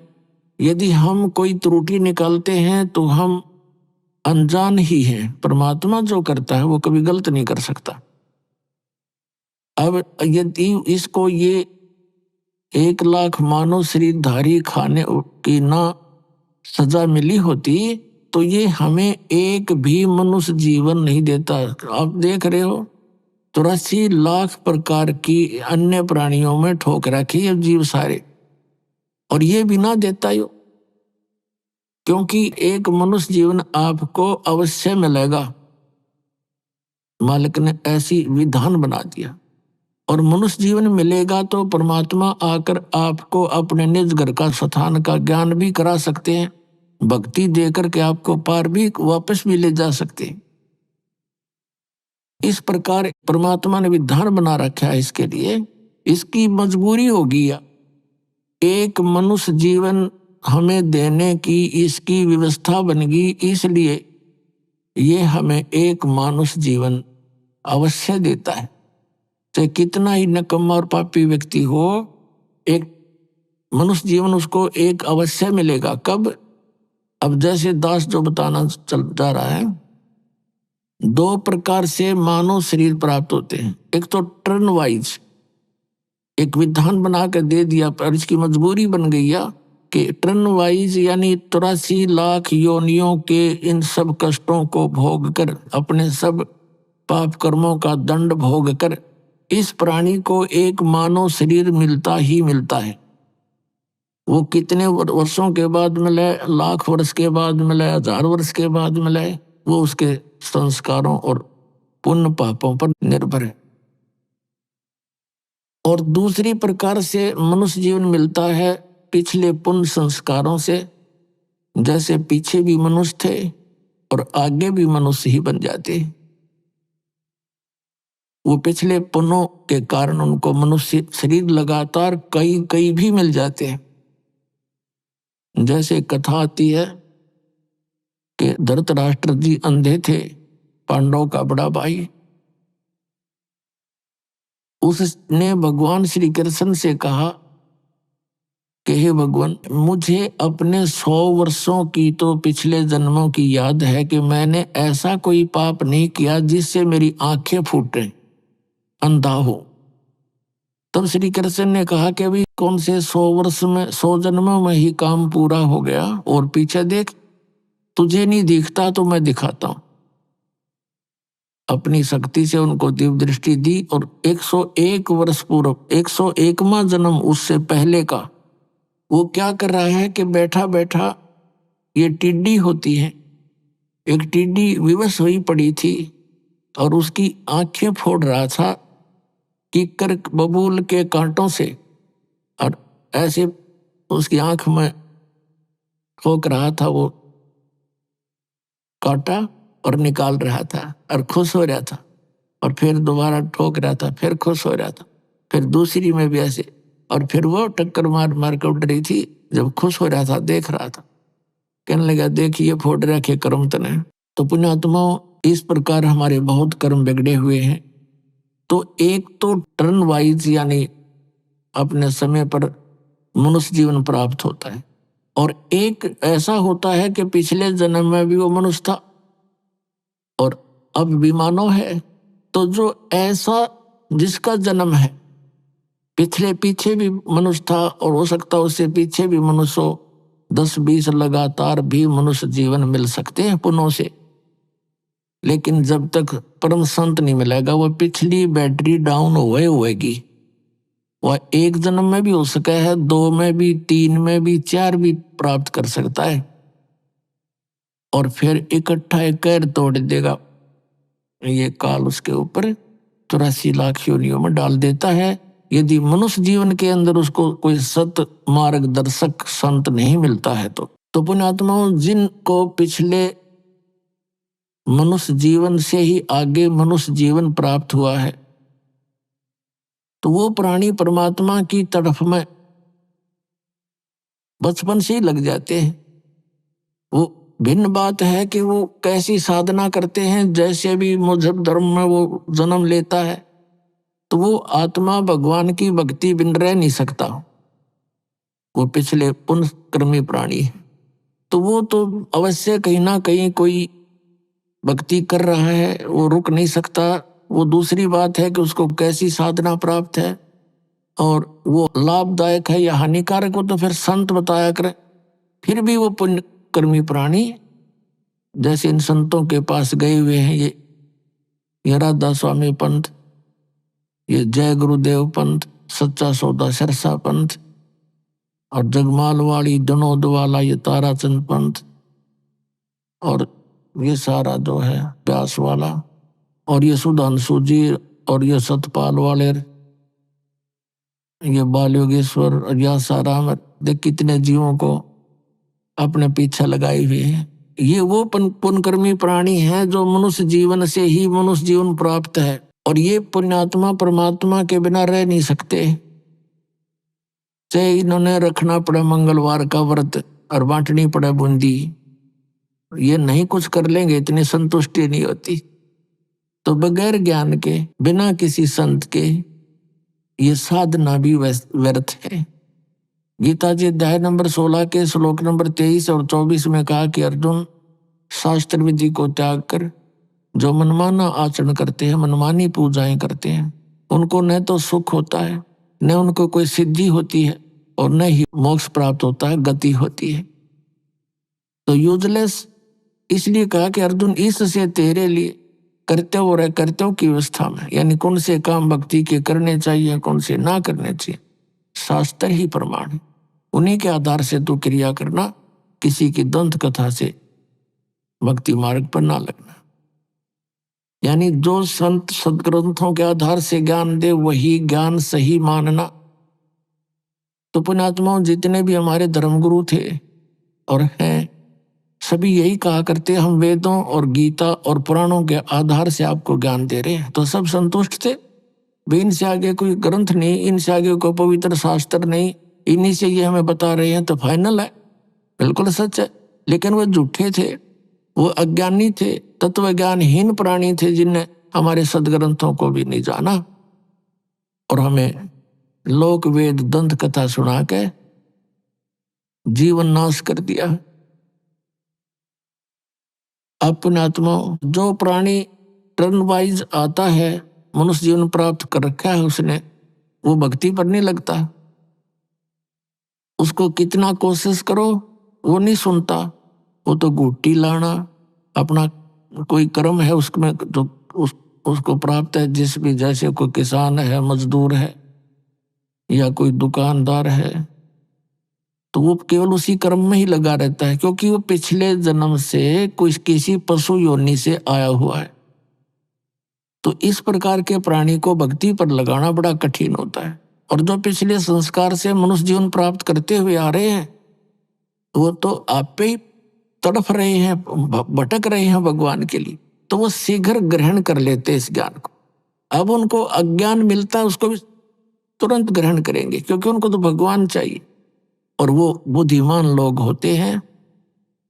यदि हम कोई त्रुटि निकालते हैं तो हम अनजान ही हैं। परमात्मा जो करता है वो कभी गलत नहीं कर सकता। अब यदि इसको ये 1,00,000 मानव शरीरधारी खाने की ना सजा मिली होती तो ये हमें एक भी मनुष्य जीवन नहीं देता। आप देख रहे हो 83 लाख प्रकार की अन्य प्राणियों में ठोक रखी है जीव सारे, और ये भी ना देता यो, क्योंकि एक मनुष्य जीवन आपको अवश्य मिलेगा। मालिक ने ऐसी विधान बना दिया, और मनुष्य जीवन मिलेगा तो परमात्मा आकर आपको अपने निज घर का स्थान का ज्ञान भी करा सकते हैं, भक्ति देकर के आपको पार भी वापस भी ले जा सकते हैं। इस प्रकार परमात्मा ने विधान बना रखा है इसके लिए, इसकी मजबूरी होगी या एक मनुष्य जीवन हमें देने की इसकी व्यवस्था बन गई, इसलिए ये हमें एक मनुष्य जीवन अवश्य देता है। चाहे कितना ही नकम्मा और पापी व्यक्ति हो, एक मनुष्य जीवन उसको एक अवश्य मिलेगा। कब? अब जैसे दास जो बताना चल जा रहा है, 2 प्रकार से मानव शरीर प्राप्त होते हैं। एक तो टर्न वाइज एक विधान बना कर दे दिया, पर इसकी मजबूरी बन गई है कि टर्न वाइज यानी 83 लाख योनियों के इन सब कष्टों को भोग कर, अपने सब पाप कर्मों का दंड भोग कर इस प्राणी को एक मानव शरीर मिलता ही मिलता है। वो कितने वर्षों के बाद मिले, लाख वर्ष के बाद मिले, 1000 वर्ष के बाद मिले, वो उसके संस्कारों और पुण्य पापों पर निर्भर है। और दूसरी प्रकार से मनुष्य जीवन मिलता है पिछले पुण्य संस्कारों से, जैसे पीछे भी मनुष्य थे और आगे भी मनुष्य ही बन जाते। वो पिछले पुण्यों के कारण उनको मनुष्य शरीर लगातार कई भी मिल जाते हैं। जैसे कथा आती है कि धृतराष्ट्र जी अंधे थे, पांडवों का बड़ा भाई, उसने भगवान श्री कृष्ण से कहा कि हे भगवान, मुझे अपने 100 वर्षों की तो पिछले जन्मों की याद है कि मैंने ऐसा कोई पाप नहीं किया जिससे मेरी आंखें फूटें, अंधा हो। तब श्री कृष्ण ने कहा कि अभी कौन से 100 वर्ष में, 100 जन्मों में ही काम पूरा हो गया, और पीछे देख, तुझे नहीं दिखता तो मैं दिखाता हूं। अपनी शक्ति से उनको दिव्य दृष्टि दी, और 101 वर्ष पूर्व 101वां जन्म उससे पहले का वो क्या कर रहा है कि बैठा बैठा, ये टिड्डी होती है, एक टिड्डी विवश हुई पड़ी थी और उसकी आंखें फोड़ रहा था कीकर बबूल के कांटों से, और ऐसे उसकी आंख में ठोक रहा था वो कांटा और निकाल रहा था और खुश हो रहा था, और फिर दोबारा ठोक रहा था, फिर खुश हो रहा था, फिर दूसरी में भी ऐसे, और फिर वो टक्कर मार मार कर उड़ रही थी। जब खुश हो रहा था देख रहा था, कहने लगा देखिए फोड़ रखे कर्म तने। तो पुण्यात्माओं, इस प्रकार हमारे बहुत कर्म बिगड़े हुए हैं, तो एक तो टर्न वाइज यानी अपने समय पर मनुष्य जीवन प्राप्त होता है, और एक ऐसा होता है कि पिछले जन्म में भी वो मनुष्य था और अब भी मानव है। तो जो ऐसा जिसका जन्म है पिछले पीछे भी मनुष्य था, और हो सकता है उससे पीछे भी मनुष्य हो, 10-20 लगातार भी मनुष्य जीवन मिल सकते हैं पुनः से। लेकिन जब तक परम संत नहीं मिलेगा वह पिछली बैटरी डाउन होएगी। वह एक जन्म में भी हो सका है, 2 में भी, 3 में भी, 4 भी प्राप्त कर सकता है, और फिर इकट्ठा एक कहर तोड़ देगा। ये काल उसके ऊपर 84 लाख योनियों में डाल देता है, यदि मनुष्य जीवन के अंदर उसको कोई सत मार्गदर्शक संत नहीं मिलता है। तो पुण्यात्माओं, जिनको पिछले मनुष्य जीवन से ही आगे मनुष्य जीवन प्राप्त हुआ है, तो वो प्राणी परमात्मा की तरफ में बचपन से ही लग जाते हैं। वो भिन्न बात है कि वो कैसी साधना करते हैं। जैसे भी मजहब धर्म में वो जन्म लेता है तो वो आत्मा भगवान की भक्ति बिन रह नहीं सकता, वो पिछले पुण्यकर्मी प्राणी है। तो वो तो अवश्य कहीं ना कहीं कोई भक्ति कर रहा है, वो रुक नहीं सकता। वो दूसरी बात है कि उसको कैसी साधना प्राप्त है और वो लाभदायक है या हानिकारक, हो तो फिर संत बताया करें। फिर भी वो पुण्यकर्मी प्राणी जैसे इन संतों के पास गए हुए हैं, ये राधा स्वामी पंथ, ये जय गुरुदेव पंथ, सच्चा सौदा सरसा पंथ, और जगमाल वाली जनोद वाला ये ताराचंद पंथ, और ये सारा जो है व्यास वाला, और ये सुधांशु जी, और ये सतपाल वाले, ये बाल योगेश्वर, और यह सारा देख कितने जीवों को अपने पीछे लगाए हुए हैं। ये वो पुण्यकर्मी प्राणी हैं जो मनुष्य जीवन से ही मनुष्य जीवन प्राप्त है, और ये पुण्यात्मा परमात्मा के बिना रह नहीं सकते। चाहे इन्होंने रखना पड़े मंगलवार का व्रत और बांटनी पड़े बूंदी, ये नहीं कुछ कर लेंगे, इतनी संतुष्टि नहीं होती। तो बगैर ज्ञान के, बिना किसी संत के, ये साधना भी व्यर्थ है। गीता जी अध्याय नंबर 16 के श्लोक नंबर 23 और 24 में कहा कि अर्जुन, शास्त्र विधि को त्याग कर जो मनमाना आचरण करते हैं, मनमानी पूजाएं करते हैं, उनको न तो सुख होता है, न उनको कोई सिद्धि होती है, और न ही मोक्ष प्राप्त होता है, गति होती है। तो यूजलेस इसलिए कहा कि अर्जुन, इससे तेरे लिए कर्तव्य और अकर्तव्य की व्यवस्था में, यानी कौन से काम भक्ति के करने चाहिए, कौन से ना करने चाहिए, शास्त्र ही प्रमाण है। उन्हीं के आधार से तू क्रिया करना, किसी की दंत कथा से भक्ति मार्ग पर ना लगना। यानी जो संत सदग्रंथों के आधार से ज्ञान दे वही ज्ञान सही मानना। तो पुण्यात्माओं, जितने भी हमारे धर्मगुरु थे और हैं, सभी यही कहा करते, हम वेदों और गीता और पुराणों के आधार से आपको ज्ञान दे रहे हैं। तो सब संतुष्ट थे भी, इनसे आगे कोई ग्रंथ नहीं, इनसे आगे कोई पवित्र शास्त्र नहीं, इन्हीं से ये हमें बता रहे हैं तो फाइनल है, बिल्कुल सच है। लेकिन वो झूठे थे, वो अज्ञानी थे, तत्व ज्ञानहीन प्राणी थे, जिनने हमारे सदग्रंथों को भी नहीं जाना और हमें लोक वेद दंत कथा सुना के जीवन नाश कर दिया। अपने आत्माओं, जो प्राणी टर्न वाइज आता है, मनुष्य जीवन प्राप्त कर रखा है उसने, वो भक्ति पर नहीं लगता। उसको कितना कोशिश करो वो नहीं सुनता, वो तो गुट्टी लाना, अपना कोई कर्म है उसमें जो उसको प्राप्त है, जिस भी, जैसे कोई किसान है, मजदूर है या कोई दुकानदार है, तो वो केवल उसी कर्म में ही लगा रहता है, क्योंकि वो पिछले जन्म से कोई किसी पशु योनि से आया हुआ है। तो इस प्रकार के प्राणी को भक्ति पर लगाना बड़ा कठिन होता है। और जो पिछले संस्कार से मनुष्य जीवन प्राप्त करते हुए आ रहे हैं, वो तो आप पे ही तड़फ रहे हैं, भटक रहे हैं भगवान के लिए, तो वो शीघ्र ग्रहण कर लेते इस ज्ञान को। अब उनको अज्ञान मिलता है, उसको भी तुरंत ग्रहण करेंगे, क्योंकि उनको तो भगवान चाहिए। और वो बुद्धिमान लोग होते हैं,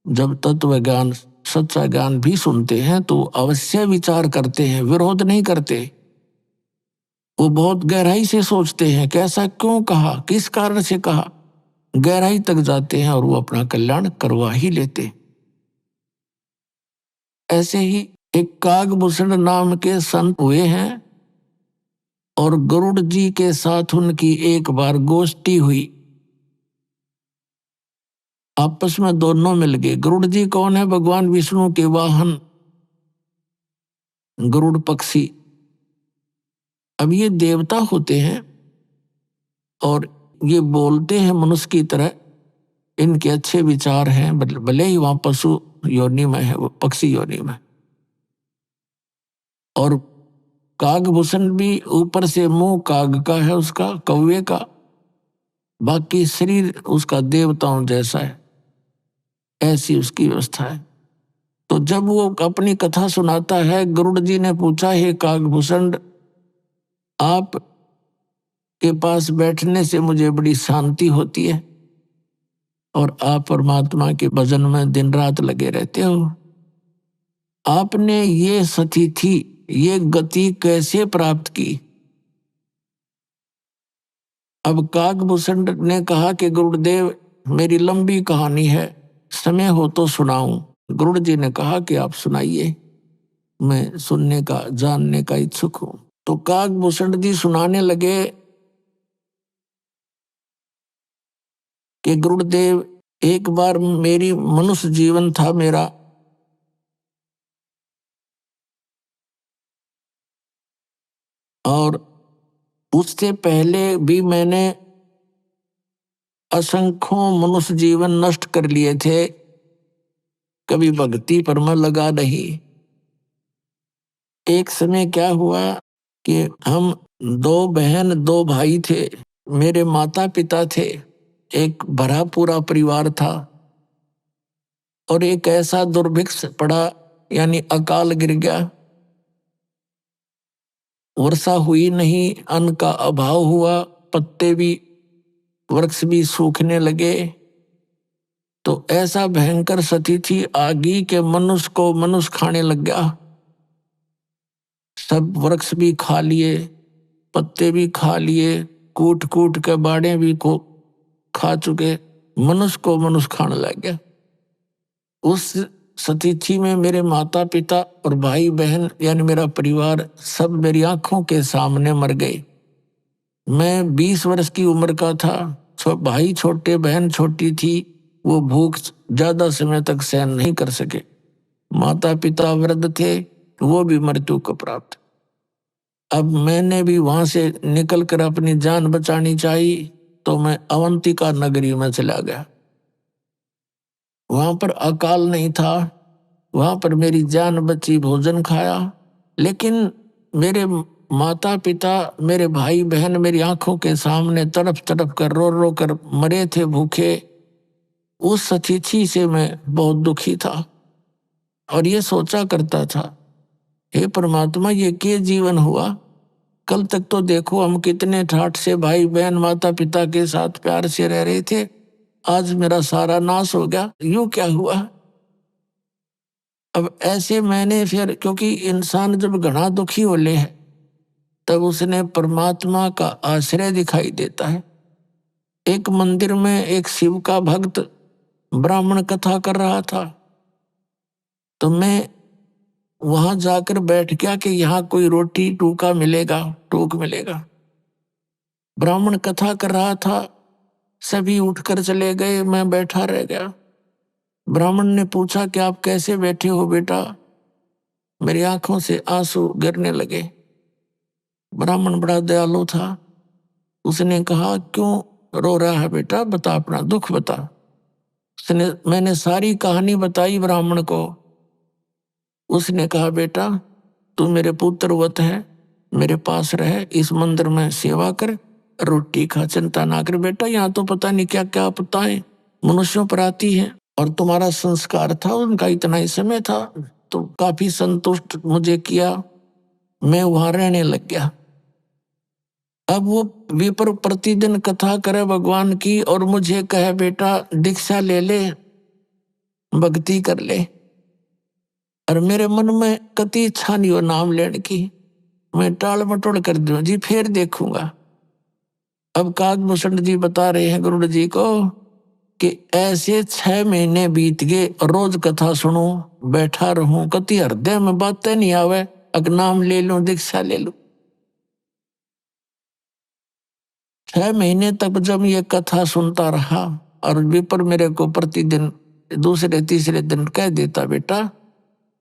जब तत्व ज्ञान, सच्चा ज्ञान भी सुनते हैं तो अवश्य विचार करते हैं, विरोध नहीं करते। वो बहुत गहराई से सोचते हैं कि ऐसा क्यों कहा, किस कारण से कहा, गहराई तक जाते हैं और वो अपना कल्याण करवा ही लेते हैं। ऐसे ही एक कागभूषण नाम के संत हुए हैं और गरुड़ जी के साथ उनकी एक बार गोष्ठी हुई। आपस में दोनों मिल गए। गरुड़ जी कौन है? भगवान विष्णु के वाहन गरुड़ पक्षी। अब ये देवता होते हैं और ये बोलते हैं मनुष्य की तरह, इनके अच्छे विचार हैं, भले ही वहां पशु योनि में है, वो पक्षी योनि में। और कागभूषण भी ऊपर से मुंह काग का है, उसका कौवे का, बाकी शरीर उसका देवताओं जैसा है, ऐसी उसकी व्यवस्था है। तो जब वो अपनी कथा सुनाता है, गरुड़ जी ने पूछा, हे कागभूषण, आप के पास बैठने से मुझे बड़ी शांति होती है और आप परमात्मा के भजन में दिन रात लगे रहते हो। आपने ये स्थिति, ये गति कैसे प्राप्त की? अब कागभूषण ने कहा कि गुरुदेव, मेरी लंबी कहानी है, समय हो तो सुनाऊं। गरुड़ जी ने कहा कि आप सुनाइए, मैं सुनने का, जानने का इच्छुक हूं। तो कागभूषण जी सुनाने लगे कि गुरुदेव, एक बार मेरी मनुष्य जीवन था मेरा, और उससे पहले भी मैंने असंख्यों मनुष्य जीवन नष्ट कर लिए थे, कभी भक्ति पर मैं लगा नहीं। एक समय क्या हुआ कि हम 2 बहन 2 भाई थे, मेरे माता पिता थे, एक भरा पूरा परिवार था, और एक ऐसा दुर्भिक्ष पड़ा, यानी अकाल गिर गया, वर्षा हुई नहीं, अन्न का अभाव हुआ, पत्ते भी, वृक्ष भी सूखने लगे। तो ऐसा भयंकर स्थिति आ गई कि मनुष्य को मनुष्य खाने लग गया। सब वृक्ष भी खा लिए, पत्ते भी खा लिए, कूट कूट के बाड़े भी को खा चुके, मनुष्य को मनुष्य खाने लग गया। उस स्थिति में मेरे माता पिता और भाई बहन, यानी मेरा परिवार, सब मेरी आंखों के सामने मर गए। मैं 20 वर्ष की उम्र का था, भाई छोटे, बहन छोटी थी, वो भूख ज्यादा समय तक सहन नहीं कर सके। माता पिता वृद्ध थे, वो भी मृत्यु को प्राप्त। अब मैंने भी वहां से निकल कर अपनी जान बचानी चाहिए, तो मैं अवंतिका नगरी में चला गया। वहां पर अकाल नहीं था, वहां पर मेरी जान बची, भोजन खाया, लेकिन मेरे माता पिता, मेरे भाई बहन मेरी आंखों के सामने तड़प तड़प कर, रो रो कर मरे थे भूखे। उस स्थिति से मैं बहुत दुखी था और ये सोचा करता था, हे परमात्मा, ये क्या जीवन हुआ? कल तक तो देखो हम कितने ठाठ से भाई बहन माता पिता के साथ प्यार से रह रहे थे, आज मेरा सारा नाश हो गया, यूं क्या हुआ? अब ऐसे मैंने फिर, क्योंकि इंसान जब घना दुखी हो ले है, तब उसने परमात्मा का आश्रय दिखाई देता है। एक मंदिर में एक शिव का भक्त ब्राह्मण कथा कर रहा था, तो मैं वहां जाकर बैठ गया कि यहाँ कोई रोटी टूका मिलेगा, टूक मिलेगा। ब्राह्मण कथा कर रहा था, सभी उठकर चले गए, मैं बैठा रह गया। ब्राह्मण ने पूछा कि आप कैसे बैठे हो बेटा? मेरी आंखों से आंसू गिरने लगे। ब्राह्मण बड़ा दयालु था, उसने कहा, क्यों रो रहा है बेटा, बता, अपना दुख बता। मैंने सारी कहानी बताई ब्राह्मण को। उसने कहा, बेटा तू मेरे पुत्रवत है, मेरे पास रहे, इस मंदिर में सेवा कर, रोटी खा, चिंता ना कर बेटा, यहाँ तो पता नहीं क्या क्या आपदाएं मनुष्यों पर आती हैं, और तुम्हारा संस्कार था, उनका इतना ही समय था, तो काफी संतुष्ट मुझे किया, मैं वहां रहने लग गया। अब वो विपर प्रतिदिन कथा करे भगवान की और मुझे कहे, बेटा दीक्षा ले ले, भक्ति कर ले, और मेरे मन में कति इच्छा नहीं हो नाम लेने की। मैं टाल मटोल कर दूं जी, फिर देखूंगा। अब काकभूषण जी बता रहे हैं गरुड़ जी को कि ऐसे 6 महीने बीत गए, रोज कथा सुनूं, बैठा रहूं, कति हृदय में बातें नहीं आवे, अग नाम ले लूं, दीक्षा ले लूं। 6 महीने तक जब ये कथा सुनता रहा और विपर मेरे को प्रतिदिन दूसरे तीसरे दिन कह देता, बेटा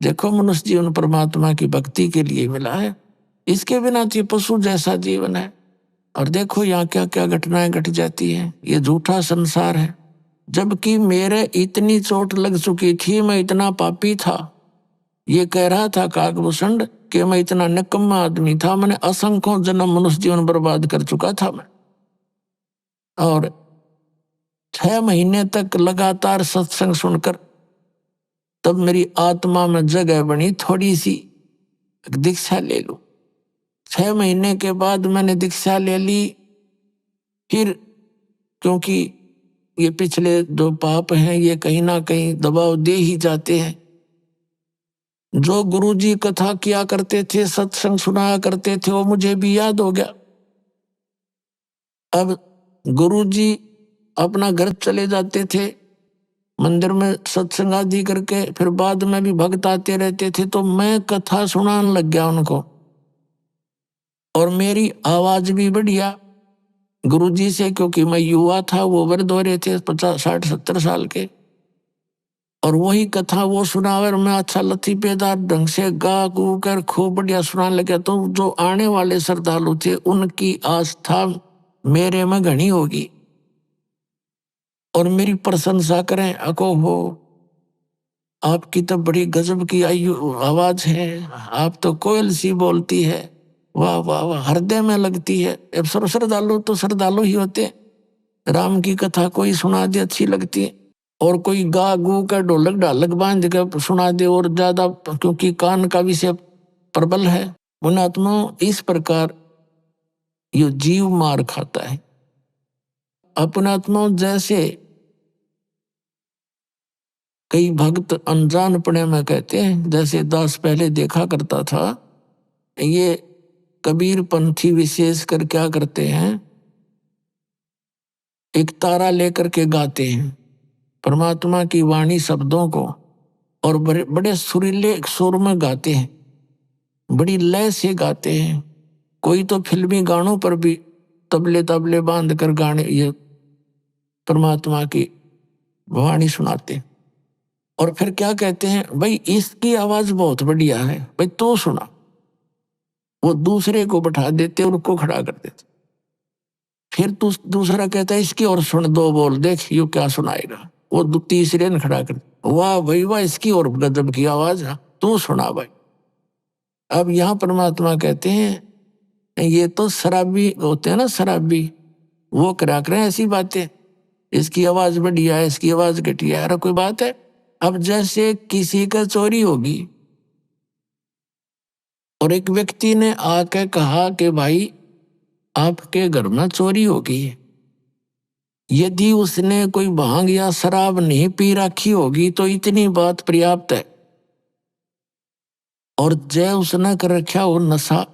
देखो मनुष्य जीवन परमात्मा की भक्ति के लिए मिला है, इसके बिना तो पशु जैसा जीवन है, और देखो यहाँ क्या क्या घटनाएं घट जाती हैं, ये झूठा संसार है। जबकि मेरे इतनी चोट लग चुकी थी, मैं इतना पापी था। ये कह रहा था काकभूषण कि मैं इतना निकम्मा आदमी था, मैंने असंख्यों जन्म मनुष्य जीवन बर्बाद कर चुका था मैं। और 6 महीने तक लगातार सत्संग सुनकर तब मेरी आत्मा में जगह बनी, थोड़ी सी दीक्षा ले लूं। 6 महीने के बाद मैंने दीक्षा ले ली। फिर क्योंकि ये पिछले जो पाप हैं ये कहीं ना कहीं दबाव दे ही जाते हैं। जो गुरुजी कथा किया करते थे, सत्संग सुनाया करते थे, वो मुझे भी याद हो गया। अब गुरुजी अपना घर चले जाते थे, मंदिर में सत्संग आदि करके, फिर बाद में भी भक्त आते रहते थे, तो मैं कथा सुनाने लग गया उनको, और मेरी आवाज भी बढ़िया गुरुजी से, क्योंकि मैं युवा था, वो वृद्ध हो रहे थे 50, 60, 70 साल के, और वही कथा वो सुनावर मैं अच्छा लतीफेदार ढंग से गा गू कर खूब बढ़िया सुनाने लगा। तो जो आने वाले श्रद्धालु थे उनकी आस्था मेरे में घनी होगी और मेरी प्रशंसा करें, अको हो आपकी तो बड़ी गजब की आवाज है, आप तो कोयल सी बोलती है, वाह वाह वाह, हृदय में लगती है। अब श्रद्धालु तो श्रद्धालु ही होते हैं, राम की कथा कोई सुना दे अच्छी लगती है, और कोई गा गू का ढोलक ढालक बांध के सुना दे और ज्यादा, क्योंकि कान का विषय प्रबल है। पुण्यात्मा इस प्रकार ये जीव मार खाता है। अपनात्मा जैसे कई भक्त अनजानपने में कहते हैं, जैसे दास पहले देखा करता था, ये कबीर पंथी विशेष कर क्या करते हैं, एक तारा लेकर के गाते हैं परमात्मा की वाणी शब्दों को, और बड़े बड़े सुरीले सुर में गाते हैं, बड़ी लय से गाते हैं। कोई तो फिल्मी गानों पर भी तबले तबले बांध कर गाने ये परमात्मा की वाणी सुनाते हैं। और फिर क्या कहते हैं, भाई इसकी आवाज बहुत बढ़िया है, भाई तो सुना। वो दूसरे को बैठा देते और उसको खड़ा कर देते। फिर दूसरा कहता है इसकी और सुन, 2 बोल देख यू क्या सुनाएगा। वो तीसरे ने खड़ा कर, वाह भाई वाह, इसकी और गजब की आवाज है, तू सुना भाई। अब यहाँ परमात्मा कहते हैं ये तो शराबी होते हैं ना, शराबी, वो करा करें ऐसी बातें, इसकी आवाज बढ़िया है, इसकी आवाज घटिया है, कोई बात है। अब जैसे किसी का चोरी होगी और एक व्यक्ति ने आके कहा कि भाई आपके घर में चोरी हो गई है, यदि उसने कोई भांग या शराब नहीं पी रखी होगी तो इतनी बात पर्याप्त है। और जय उसने कर रखा हो नशा,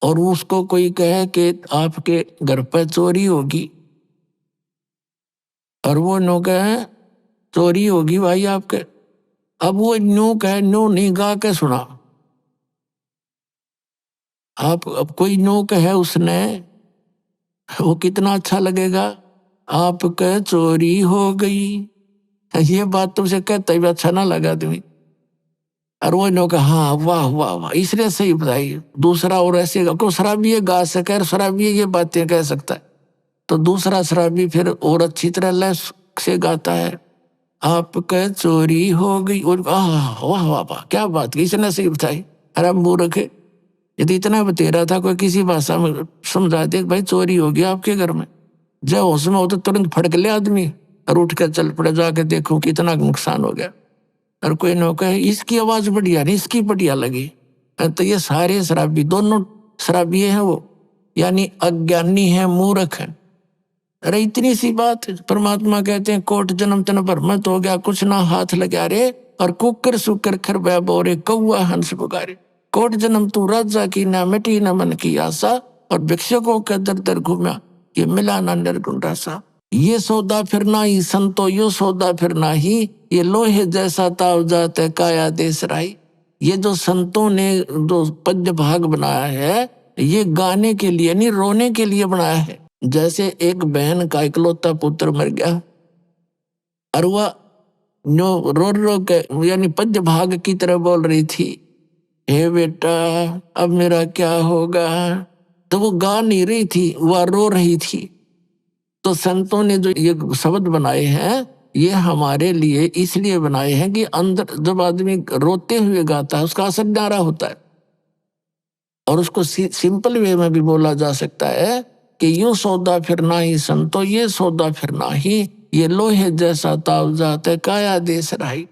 और उसको कोई कहे कि आपके घर पर चोरी होगी, और वो नो कहे चोरी होगी भाई आपके, अब वो नो कहे, नो नहीं गा के सुना। आप अब कोई नो कहे उसने, वो कितना अच्छा लगेगा, आपके चोरी हो गई, ये बात तुमसे कहता ही अच्छा ना लगा तुम्हें। और वो नो कहा हाँ वाह वाह वाह, इसलिए सही बताइए। दूसरा और ऐसे को शराबी ये गा सके, शराबी ये बातें कह सकता है, तो दूसरा शराबी फिर और अच्छी तरह लय से गाता है, आपके चोरी हो गई, और वाह वाह वाह क्या बात, इसने सही बताई। अरे मूर्ख, यदि इतना बतेरा था कोई किसी भाषा में समझा दे भाई चोरी हो गया आपके घर में, जब होश में हो तो तुरंत फड़क ले आदमी और उठ कर चल पड़े, जाके देखो कितना नुकसान हो गया। और कोई न कहे इसकी आवाज बढ़िया नहीं, इसकी बढ़िया लगी, तो ये सारे शराबी, दोनों शराबी हैं वो, यानी अज्ञानी है, मूर्ख है। अरे इतनी सी बात, परमात्मा कहते हैं कोट जन्म तन भ्रमित हो गया, कुछ ना हाथ लगा रे, और कुकर सुकर खर बोरे, कौआ हंस पुकारे। कोट जन्म तू राजा की, ना मिटी न मन की आशा, और भिक्षुकों के दर दर घूमा, ये मिला ना निर्गुण रसा। ये सौदा फिर ना ही संतो, यो सौदा फिर ना ही, ये लोहे जैसा ताव जाते काया देश राई। ये जो संतों ने जो पद्य भाग बनाया है, ये गाने के लिए नहीं, रोने के लिए बनाया है। जैसे एक बहन का इकलौता पुत्र मर गया और वह जो रो के यानी पद्य भाग की तरह बोल रही थी, हे बेटा अब मेरा क्या होगा, तो वो गा नहीं रही थी, वह रो रही थी। तो संतों ने जो ये शब्द बनाए हैं, ये हमारे लिए इसलिए बनाए हैं कि अंदर जब आदमी रोते हुए गाता है उसका असर न्यारा होता है। और उसको सिंपल वे में भी बोला जा सकता है कि यूं सौदा फिर ना ही संतो, ये सौदा फिर ना ही, ये लोहे जैसा ताव जाते काया देश राही।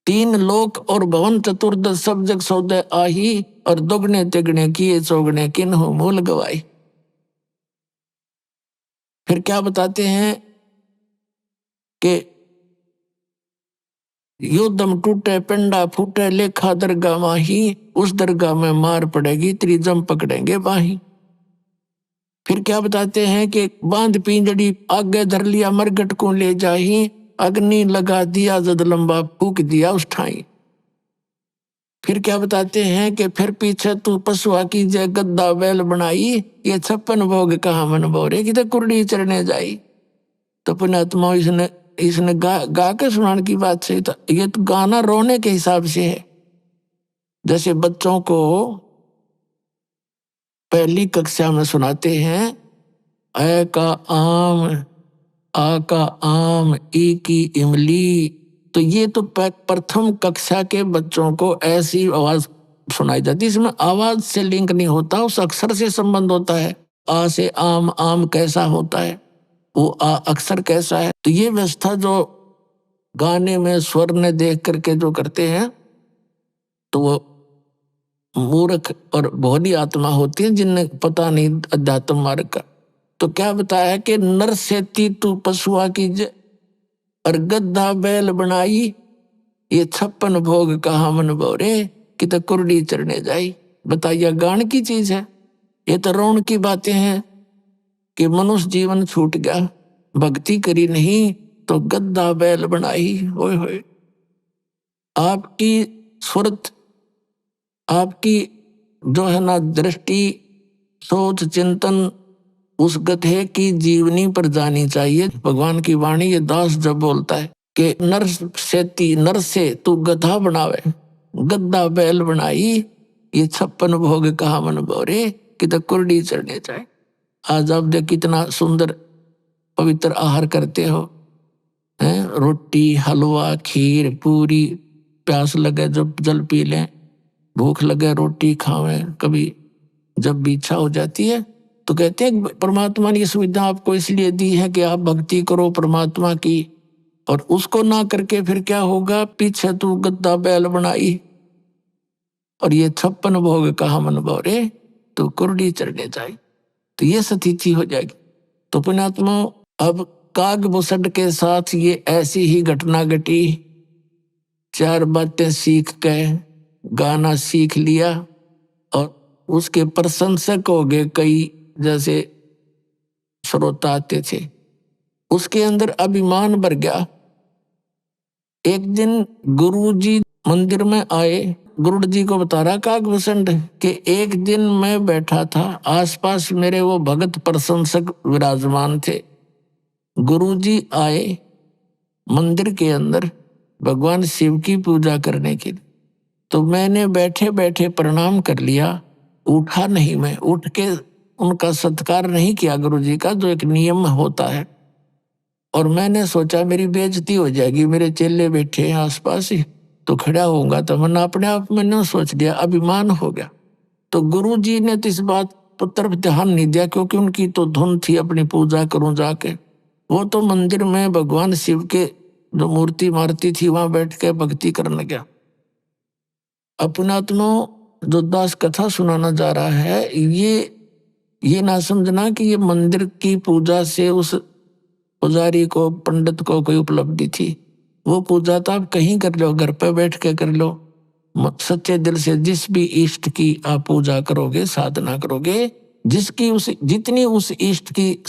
तीन लोक और भवन चतुर्दश सब जग सौदे आही, और दोगने तिगने किए चौगने किन्हु मूल गवाई। फिर क्या बताते हैं कि यो दम टूटे पिंडा फूटे लेखा दरगाह माही, उस दरगाह में मार पड़ेगी त्रिजम पकड़ेंगे बाही। फिर क्या बताते हैं कि बांध पिंजड़ी आगे धर लिया मरघट को ले जाही, अग्नि लगा दिया जद लंबा फूक दिया उस ठाई। फिर क्या बताते हैं कि फिर पीछे तू पशुआ की जय गद्दा बैल बनाई, ये 56 भोग कहाँ मन बोरे कि तो कुर्डी चढ़ने जाई। तो पुण्यात्मा इसने गा के सुनाने की बात से, तो ये तो गाना रोने के हिसाब से है। जैसे बच्चों को पहली कक्षा में सुनाते हैं, अ का आम, आ का आम, ई की इमली। तो ये तो प्रथम कक्षा के बच्चों को ऐसी आवाज सुनाई जाती, इसमें आवाज से लिंक नहीं होता, उस अक्षर से संबंध होता है। आ से आम, आम कैसा होता है, वो आ अक्षर कैसा है। तो ये व्यवस्था जो गाने में स्वर ने देख करके जो करते हैं, तो वो मूर्ख और भोली आत्मा होती है जिन्हें पता नहीं अध्यात्म मार्ग का। तो क्या बताया कि नर सेती तू पशुआ की जय, और गद्दा बैल बनाई, ये 56 भोग कहाँ मन बोरे कि तो कुर्डी चढ़ने जाई। बताइए गान की चीज है, ये तो रोण की बातें हैं कि मनुष्य जीवन छूट गया, भक्ति करी नहीं तो गद्दा बैल बनाई। होए होए, आपकी सुरत, आपकी जो है ना दृष्टि, सोच, चिंतन उस गधे की जीवनी पर जानी चाहिए। भगवान की वाणी ये दास जब बोलता है कि नर से तू गधा बनावे, गद्दा बैल बनाई, ये 56 भोग कहाँ मन बोरे कि तो कुर्डी चढ़ने जाए। आज आप देख कितना सुंदर पवित्र आहार करते हो, हैं? रोटी, हलवा, खीर, पूरी, प्यास लगे जब जल पी लें, भूख लगे रोटी खावें, कभी जब भी इच्छा हो जाती है। तो कहते हैं परमात्मा ने ये सुविधा आपको इसलिए दी है कि आप भक्ति करो परमात्मा की, और उसको ना करके फिर क्या होगा, पीछे तू गद्दा बैल बनाई, और ये 56 भोग कहाँ मन बोरे तो कुर्डी चढ़ने जाए। तो ये स्थिति हो जाएगी। तो पुण्यात्मा अब काग बुसड के साथ ये ऐसी ही घटना घटी। 4 बातें सीख के गाना सीख लिया और उसके प्रशंसक हो गए कई, जैसे श्रोता आते थे, उसके अंदर अभिमान भर गया। एक दिन गुरुजी मंदिर में आए, गुरु जी को बता रहा कागभूषण कि एक दिन मैं बैठा था, आसपास मेरे वो भगत प्रशंसक विराजमान थे। गुरुजी आए मंदिर के अंदर भगवान शिव की पूजा करने के लिए, तो मैंने बैठे बैठे प्रणाम कर लिया, उठा नहीं, मैं उठ के उनका सत्कार नहीं किया गुरुजी का, जो एक नियम होता है। और मैंने सोचा मेरी बेइज्जती हो जाएगी, मेरे चेले बैठे हैं आसपास ही, तो खड़ा होऊंगा, तो मैंने अपने आप मैंने सोच लिया, अभिमान हो गया। तो गुरुजी ने तो इस बात पर तरफ ध्यान नहीं दिया, क्योंकि उनकी तो धुन थी अपनी पूजा करूं जाके। वो तो मंदिर में भगवान शिव के जो मूर्ति मारती थी वहां बैठ के भक्ति करने गया। अपनात्मा जो दास कथा सुनाना जा रहा है, ये ना समझना कि ये मंदिर की पूजा से उस पुजारी को, पंडित को कोई उपलब्धि थी। वो पूजा तो आप कहीं कर लो, घर पे बैठ के कर लो, सच्चे दिल से जिस भी इष्ट की आप पूजा करोगे, साधना करोगे, जिसकी उस जितनी उस इष्ट की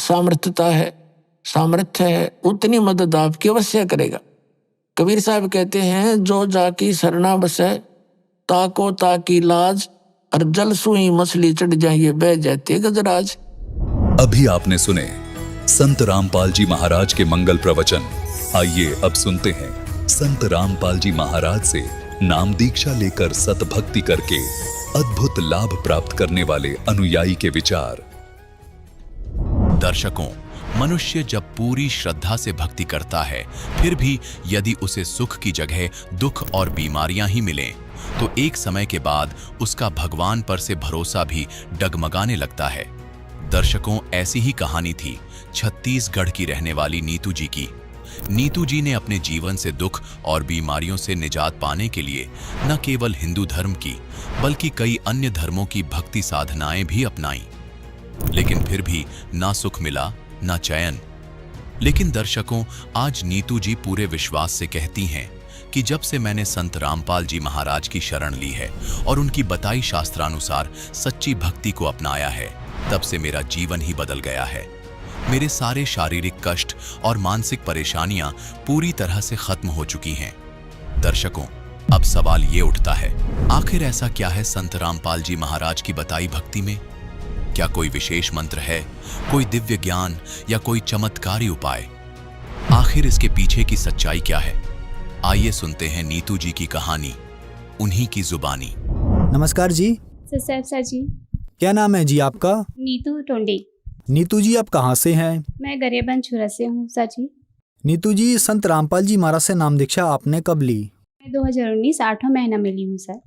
सामर्थ्य है उतनी मदद आपकी अवश्य करेगा। कबीर साहब कहते हैं, जो जाकी सरना बसे ताको ताकी लाज, और जल सुई मछली चढ़ जाइए बह जाती गजराज। अभी आपने सुने संत रामपाल जी महाराज के मंगल प्रवचन। आइए अब सुनते हैं संत रामपाल जी महाराज से नाम दीक्षा लेकर सतभक्ति करके अद्भुत लाभ प्राप्त करने वाले अनुयायी के विचार। दर्शकों, मनुष्य जब पूरी श्रद्धा से भक्ति करता है, फिर भी यदि उसे सुख की जगह दुख और बीमारियां ही मिलें, तो एक समय के बाद उसका भगवान पर से भरोसा भी डगमगाने लगता है। दर्शकों, ऐसी ही कहानी थी छत्तीसगढ़ की रहने वाली नीतू जी की। नीतू जी ने अपने जीवन से दुख और बीमारियों से निजात पाने के लिए न केवल हिंदू धर्म की बल्कि कई अन्य धर्मों की भक्ति साधनाएं भी अपनाई, लेकिन फिर भी ना सुख मिला ना चैन। लेकिन दर्शकों, आज नीतू जी पूरे विश्वास से कहती हैं कि जब से मैंने संत रामपाल जी महाराज की शरण ली है और उनकी बताई शास्त्रानुसार सच्ची भक्ति को अपनाया है, तब से मेरा जीवन ही बदल गया है। मेरे सारे शारीरिक कष्ट और मानसिक परेशानियां पूरी तरह से खत्म हो चुकी हैं। दर्शकों, अब सवाल ये उठता है, आखिर ऐसा क्या है संत रामपाल जी महाराज की बताई भक्ति में? क्या कोई विशेष मंत्र है, कोई दिव्य ज्ञान या कोई चमत्कारी उपाय? आखिर इसके पीछे की सच्चाई क्या है? आइए सुनते हैं नीतू जी की कहानी, उन्हीं की जुबानी। नमस्कार जी। सर जी। क्या नाम है जी आपका? नीतू टोंडे। नीतू जी, आप कहाँ से हैं? मैं गरियाबंद छुरा से हूँ सर जी। नीतू जी, संत रामपाल जी महाराज से नाम दीक्षा आपने कब ली? मैं 2019 8वां महीना में ली हूँ सर।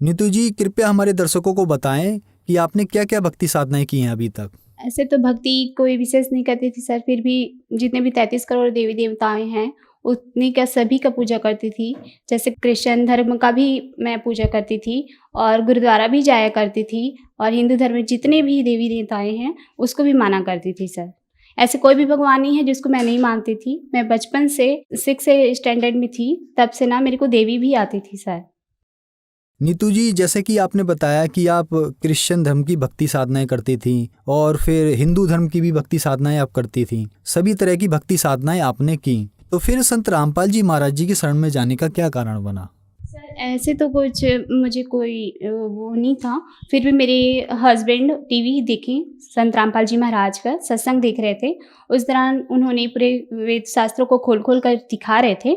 नीतू जी, कृपया हमारे दर्शकों को बताएं कि आपने क्या क्या भक्ति साधनाएं की हैं अभी तक। ऐसे तो भक्ति कोई विशेष नहीं करती थी सर, फिर भी जितने भी 33 करोड़ देवी देवताएं हैं उतनी का सभी का पूजा करती थी। जैसे क्रिश्चियन धर्म का भी मैं पूजा करती थी और गुरुद्वारा भी जाया करती थी, और हिंदू धर्म में जितने भी देवी देवताएं हैं उसको भी माना करती थी सर। ऐसे कोई भी भगवान नहीं है जिसको मैं नहीं मानती थी। मैं बचपन से 6 स्टैंडर्ड में थी तब से ना मेरे को देवी भी आती थी सर। नीतू जी, जैसे कि आपने बताया कि आप क्रिश्चियन धर्म की भक्ति साधनाएं करती थी और फिर हिंदू धर्म की भी भक्ति साधनाएं आप करती थी, सभी तरह की भक्ति साधनाएं आपने की, तो फिर संत रामपाल जी महाराज जी की शरण में जाने का क्या कारण बना? सर ऐसे तो कुछ मुझे कोई वो नहीं था, फिर भी मेरे हस्बैंड टीवी देखे, संत रामपाल जी महाराज का सत्संग देख रहे थे। उस दौरान उन्होंने पूरे वेद शास्त्रों को खोल खोल कर दिखा रहे थे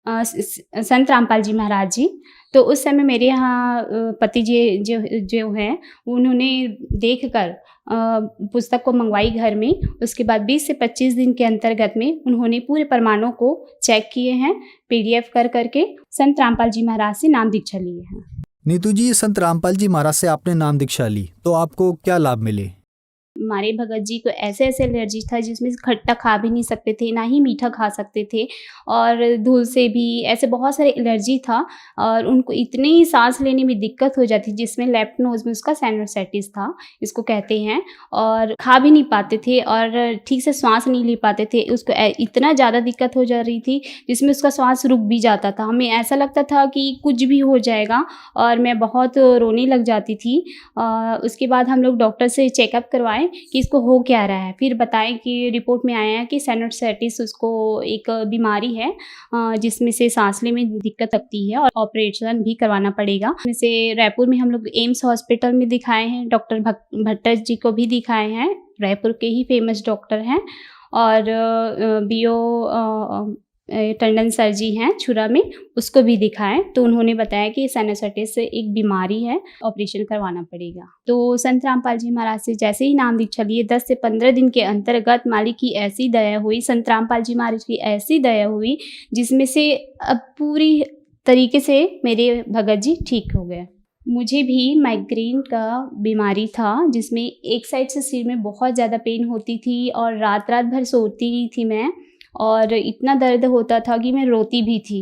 संत रामपाल जी महाराज जी। तो उस समय मेरे यहाँ पति जी जो हैं उन्होंने देखकर पुस्तक को मंगवाई घर में। उसके बाद 20 से 25 दिन के अंतर्गत में उन्होंने पूरे प्रमाणों को चेक किए हैं, PDF कर करके संत रामपाल जी महाराज से नाम दीक्षा लिए हैं। नीतू जी, संत रामपाल जी महाराज से आपने नाम दीक्षा ली तो आपको क्या लाभ मिले? हमारे भगत जी को ऐसे एलर्जी था जिसमें खट्टा खा भी नहीं सकते थे, ना ही मीठा खा सकते थे, और धूल से भी ऐसे बहुत सारे एलर्जी था, और उनको इतनी सांस लेने में दिक्कत हो जाती जिसमें लेफ्ट नोज में उसका साइनोसाइटिस था, इसको कहते हैं, और खा भी नहीं पाते थे और ठीक से सांस नहीं ले पाते थे। उसको इतना ज़्यादा दिक्कत हो जा रही थी जिसमें उसका सांस रुक भी जाता था। हमें ऐसा लगता था कि कुछ भी हो जाएगा, और मैं बहुत रोने लग जाती थी। उसके बाद हम लोग डॉक्टर से चेकअप करवाए कि इसको हो क्या रहा है। फिर बताएं कि रिपोर्ट में आया है कि साइनोसाइटिस उसको एक बीमारी है जिसमें से सांस लेने में दिक्कत लगती है और ऑपरेशन भी करवाना पड़ेगा। जैसे रायपुर में हम लोग एम्स हॉस्पिटल में दिखाए हैं, डॉक्टर भट्टर जी को भी दिखाए हैं, रायपुर के ही फेमस डॉक्टर हैं, और BO टंडन सर जी हैं छुरा में, उसको भी दिखाएं। तो उन्होंने बताया कि साइनोसाइटिस एक बीमारी है, ऑपरेशन करवाना पड़ेगा। तो संत रामपाल जी महाराज से जैसे ही नाम दीक्षा लिए 10 से 15 दिन के अंतर्गत मालिक की ऐसी दया हुई, संत रामपाल जी महाराज की ऐसी दया हुई जिसमें से अब पूरी तरीके से मेरे भगत जी ठीक हो गए। मुझे भी माइग्रेन का बीमारी था जिसमें एक साइड से सिर में बहुत ज़्यादा पेन होती थी और रात भर सोती नहीं थी मैं, और इतना दर्द होता था कि मैं रोती भी थी।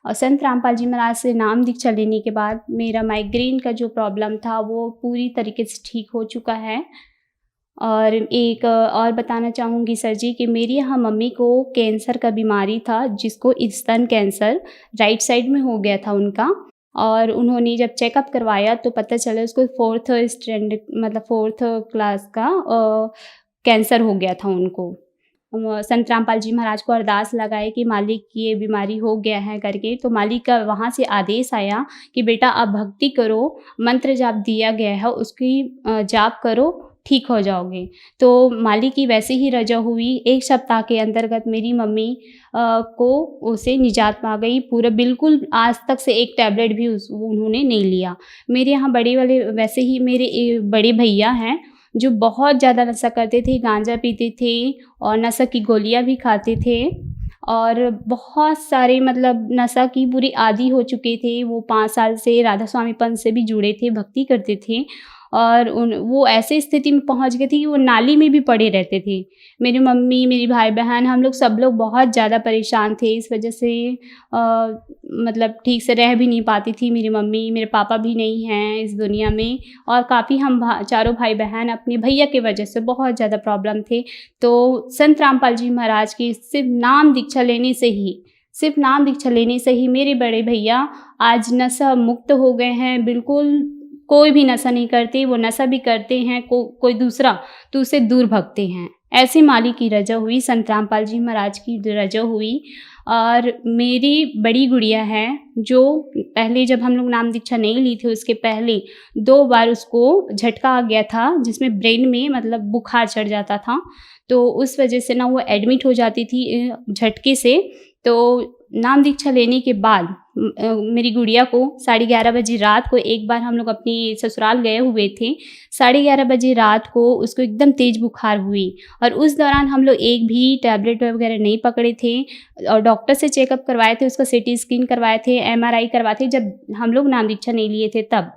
और संत रामपाल जी महाराज से नाम दीक्षा लेने के बाद मेरा माइग्रेन का जो प्रॉब्लम था वो पूरी तरीके से ठीक हो चुका है। और एक और बताना चाहूँगी सर जी कि मेरी यहाँ मम्मी को कैंसर का बीमारी था, जिसको स्तन कैंसर राइट साइड में हो गया था उनका, और उन्होंने जब चेकअप करवाया तो पता चला उसको 4th स्टैंडर्ड मतलब 4th क्लास का कैंसर हो गया था उनको। संत रामपाल जी महाराज को अरदास लगाए कि मालिक ये बीमारी हो गया है करके, तो मालिक का वहाँ से आदेश आया कि बेटा आप भक्ति करो, मंत्र जाप दिया गया है उसकी जाप करो, ठीक हो जाओगे। तो मालिक की वैसे ही रजा हुई। 1 सप्ताह के अंतर्गत मेरी मम्मी को उसे निजात पा गई। पूरा बिल्कुल आज तक से एक टैबलेट भी उन्होंने नहीं लिया। मेरे यहाँ बड़े वाले वैसे ही मेरे बड़े भैया हैं जो बहुत ज़्यादा नशा करते थे, गांजा पीते थे और नशा की गोलियां भी खाते थे और बहुत सारे मतलब नशा की पूरी आदी हो चुके थे। वो 5 साल से राधा स्वामी पंथ से भी जुड़े थे, भक्ति करते थे और वो ऐसे स्थिति में पहुंच गए थे कि वो नाली में भी पड़े रहते थे। मेरी मम्मी, मेरी भाई बहन, हम लोग सब लोग बहुत ज़्यादा परेशान थे। इस वजह से मतलब ठीक से रह भी नहीं पाती थी मेरी मम्मी। मेरे पापा भी नहीं हैं इस दुनिया में और काफ़ी हम चारों भाई बहन अपने भैया के वजह से बहुत ज़्यादा प्रॉब्लम थे। तो संत रामपाल जी महाराज की सिर्फ नाम दीक्षा लेने से ही मेरे बड़े भैया आज नशा मुक्त हो गए हैं। बिल्कुल कोई भी नशा नहीं करते, वो नशा भी करते हैं कोई दूसरा तो उसे दूर भगते हैं। ऐसे मालिक की रजा हुई, संत रामपाल जी महाराज की रजा हुई। और मेरी बड़ी गुड़िया है जो पहले जब हम लोग नाम दीक्षा नहीं ली थी उसके पहले 2 बार उसको झटका आ गया था जिसमें ब्रेन में मतलब बुखार चढ़ जाता था। तो उस वजह से ना वो एडमिट हो जाती थी झटके से। तो नाम दीक्षा लेने के बाद मेरी गुड़िया को 11:30 बजे रात को एक बार हम लोग अपनी ससुराल गए हुए थे। 11:30 बजे रात को उसको एकदम तेज़ बुखार हुई और उस दौरान हम लोग एक भी टैबलेट वगैरह नहीं पकड़े थे और डॉक्टर से चेकअप करवाए थे, उसका CT स्कैन करवाए थे, MRI करवाए थे। जब हम लोग नाम दीक्षा नहीं लिए थे तब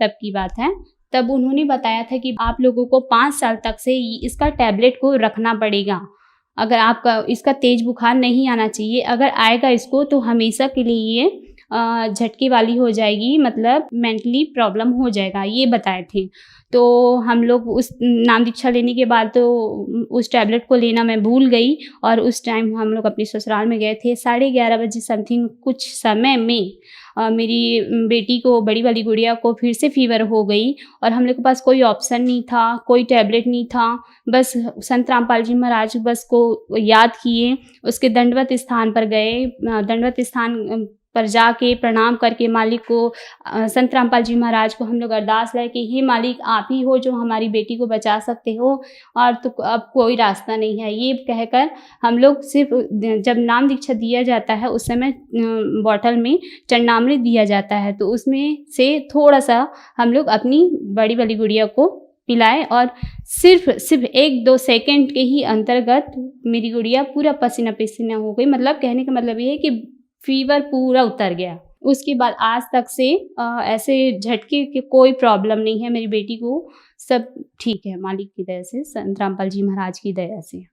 की बात है। तब उन्होंने बताया था कि आप लोगों को 5 साल तक से इसका टैबलेट को रखना पड़ेगा। अगर आपका इसका तेज़ बुखार नहीं आना चाहिए, अगर आएगा इसको तो हमेशा के लिए ये झटके वाली हो जाएगी, मतलब मेंटली प्रॉब्लम हो जाएगा, ये बताए थे। तो हम लोग उस नाम दीक्षा लेने के बाद तो उस टैबलेट को लेना मैं भूल गई और उस टाइम हम लोग अपनी ससुराल में गए थे। 11:30 बजे समथिंग कुछ समय में मेरी बेटी को, बड़ी वाली गुड़िया को फिर से फीवर हो गई और हम लोग के पास कोई ऑप्शन नहीं था, कोई टैबलेट नहीं था। बस संत रामपाल जी महाराज बस को याद किए, उसके दंडवत स्थान पर गए, दंडवत स्थान पर जाके प्रणाम करके मालिक को, संत रामपाल जी महाराज को हम लोग अरदास लाए कि हे मालिक आप ही हो जो हमारी बेटी को बचा सकते हो और तो अब कोई रास्ता नहीं है। ये कहकर हम लोग सिर्फ जब नाम दीक्षा दिया जाता है उस समय बॉटल में चरणामृत दिया जाता है, तो उसमें से थोड़ा सा हम लोग अपनी बड़ी वाली गुड़िया को पिलाए और सिर्फ 1-2 सेकंड के ही अंतर्गत मेरी गुड़िया पूरा पसीना पसीना हो गई। मतलब कहने का मतलब ये है कि फीवर पूरा उतर गया। उसके बाद आज तक से ऐसे झटके के कोई प्रॉब्लम नहीं है मेरी बेटी को, सब ठीक है मालिक की दया से, संत रामपाल जी महाराज की दया से।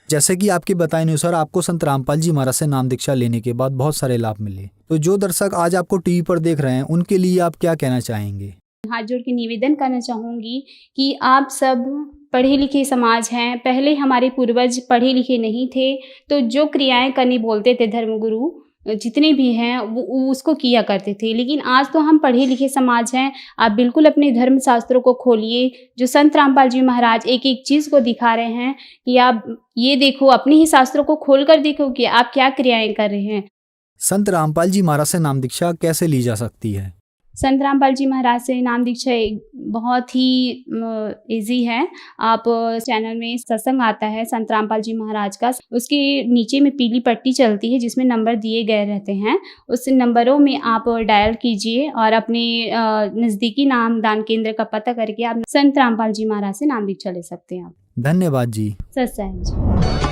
जैसे कि आपके बताए अनुसार आपको संत रामपाल जी महाराज से नाम दीक्षा लेने के बाद बहुत सारे लाभ मिले। तो जो दर्शक आज आपको टीवी पर देख रहे हैं उनके लिए आप क्या कहना चाहेंगे? हाथ जोड़ के निवेदन करना चाहूँगी कि आप सब पढ़े लिखे समाज हैं। पहले हमारे पूर्वज पढ़े लिखे नहीं थे, तो जो क्रियाएं करने बोलते थे धर्मगुरु जितने भी हैं वो उसको किया करते थे। लेकिन आज तो हम पढ़े लिखे समाज हैं। आप बिल्कुल अपने धर्म शास्त्रों को खोलिए, जो संत रामपाल जी महाराज एक एक चीज़ को दिखा रहे हैं कि आप ये देखो, अपने ही शास्त्रों को खोल कर देखो कि आप क्या क्रियाएं कर रहे हैं। संत रामपाल जी महाराज से नाम दीक्षा कैसे ली जा सकती है? संत रामपाल जी महाराज से नाम दीक्षा बहुत ही इजी है। आप चैनल में सत्संग आता है संत रामपाल जी महाराज का, उसके नीचे में पीली पट्टी चलती है जिसमें नंबर दिए गए रहते हैं। उस नंबरों में आप डायल कीजिए और अपने नज़दीकी नाम दान केंद्र का पता करके आप संत रामपाल जी महाराज से नाम दीक्षा ले सकते हैं। धन्यवाद जी। सत्संग जी।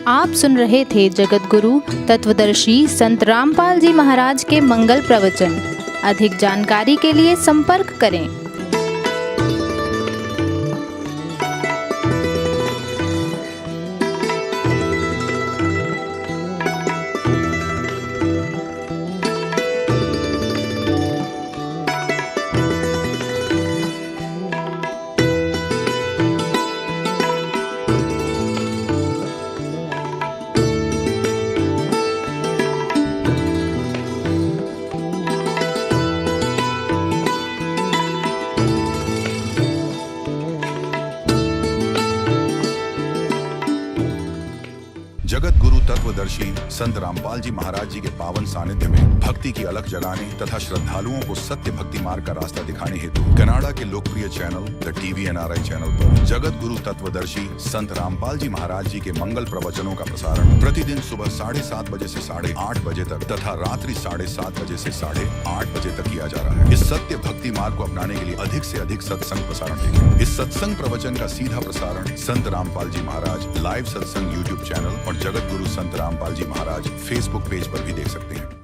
आप सुन रहे थे जगत गुरु तत्वदर्शी संत रामपाल जी महाराज के मंगल प्रवचन। अधिक जानकारी के लिए संपर्क करें। जगत गुरु तत्वदर्शी संत रामपाल जी महाराज जी के पावन सानिध्य में भक्ति की अलख जगाने तथा श्रद्धालुओं को सत्य भक्ति मार्ग का रास्ता दिखाने हेतु कनाडा के लोकप्रिय channel the TV NRI channel पर जगत गुरु तत्वदर्शी संत रामपाल जी महाराज जी के मंगल प्रवचनों का प्रसारण प्रतिदिन सुबह 7:30 बजे से 8:30 बजे तक तथा रात्रि 7:30 बजे से 8:30 बजे तक किया जा रहा है। इस सत्य भक्ति मार्ग को अपनाने के लिए अधिक से अधिक सत्संग प्रसारण देखें। इस सत्संग प्रवचन का सीधा प्रसारण संत रामपाल जी महाराज लाइव सत्संग YouTube चैनल और जगत गुरु संत रामपाल जी महाराज फेसबुक पेज पर भी देख सकते हैं।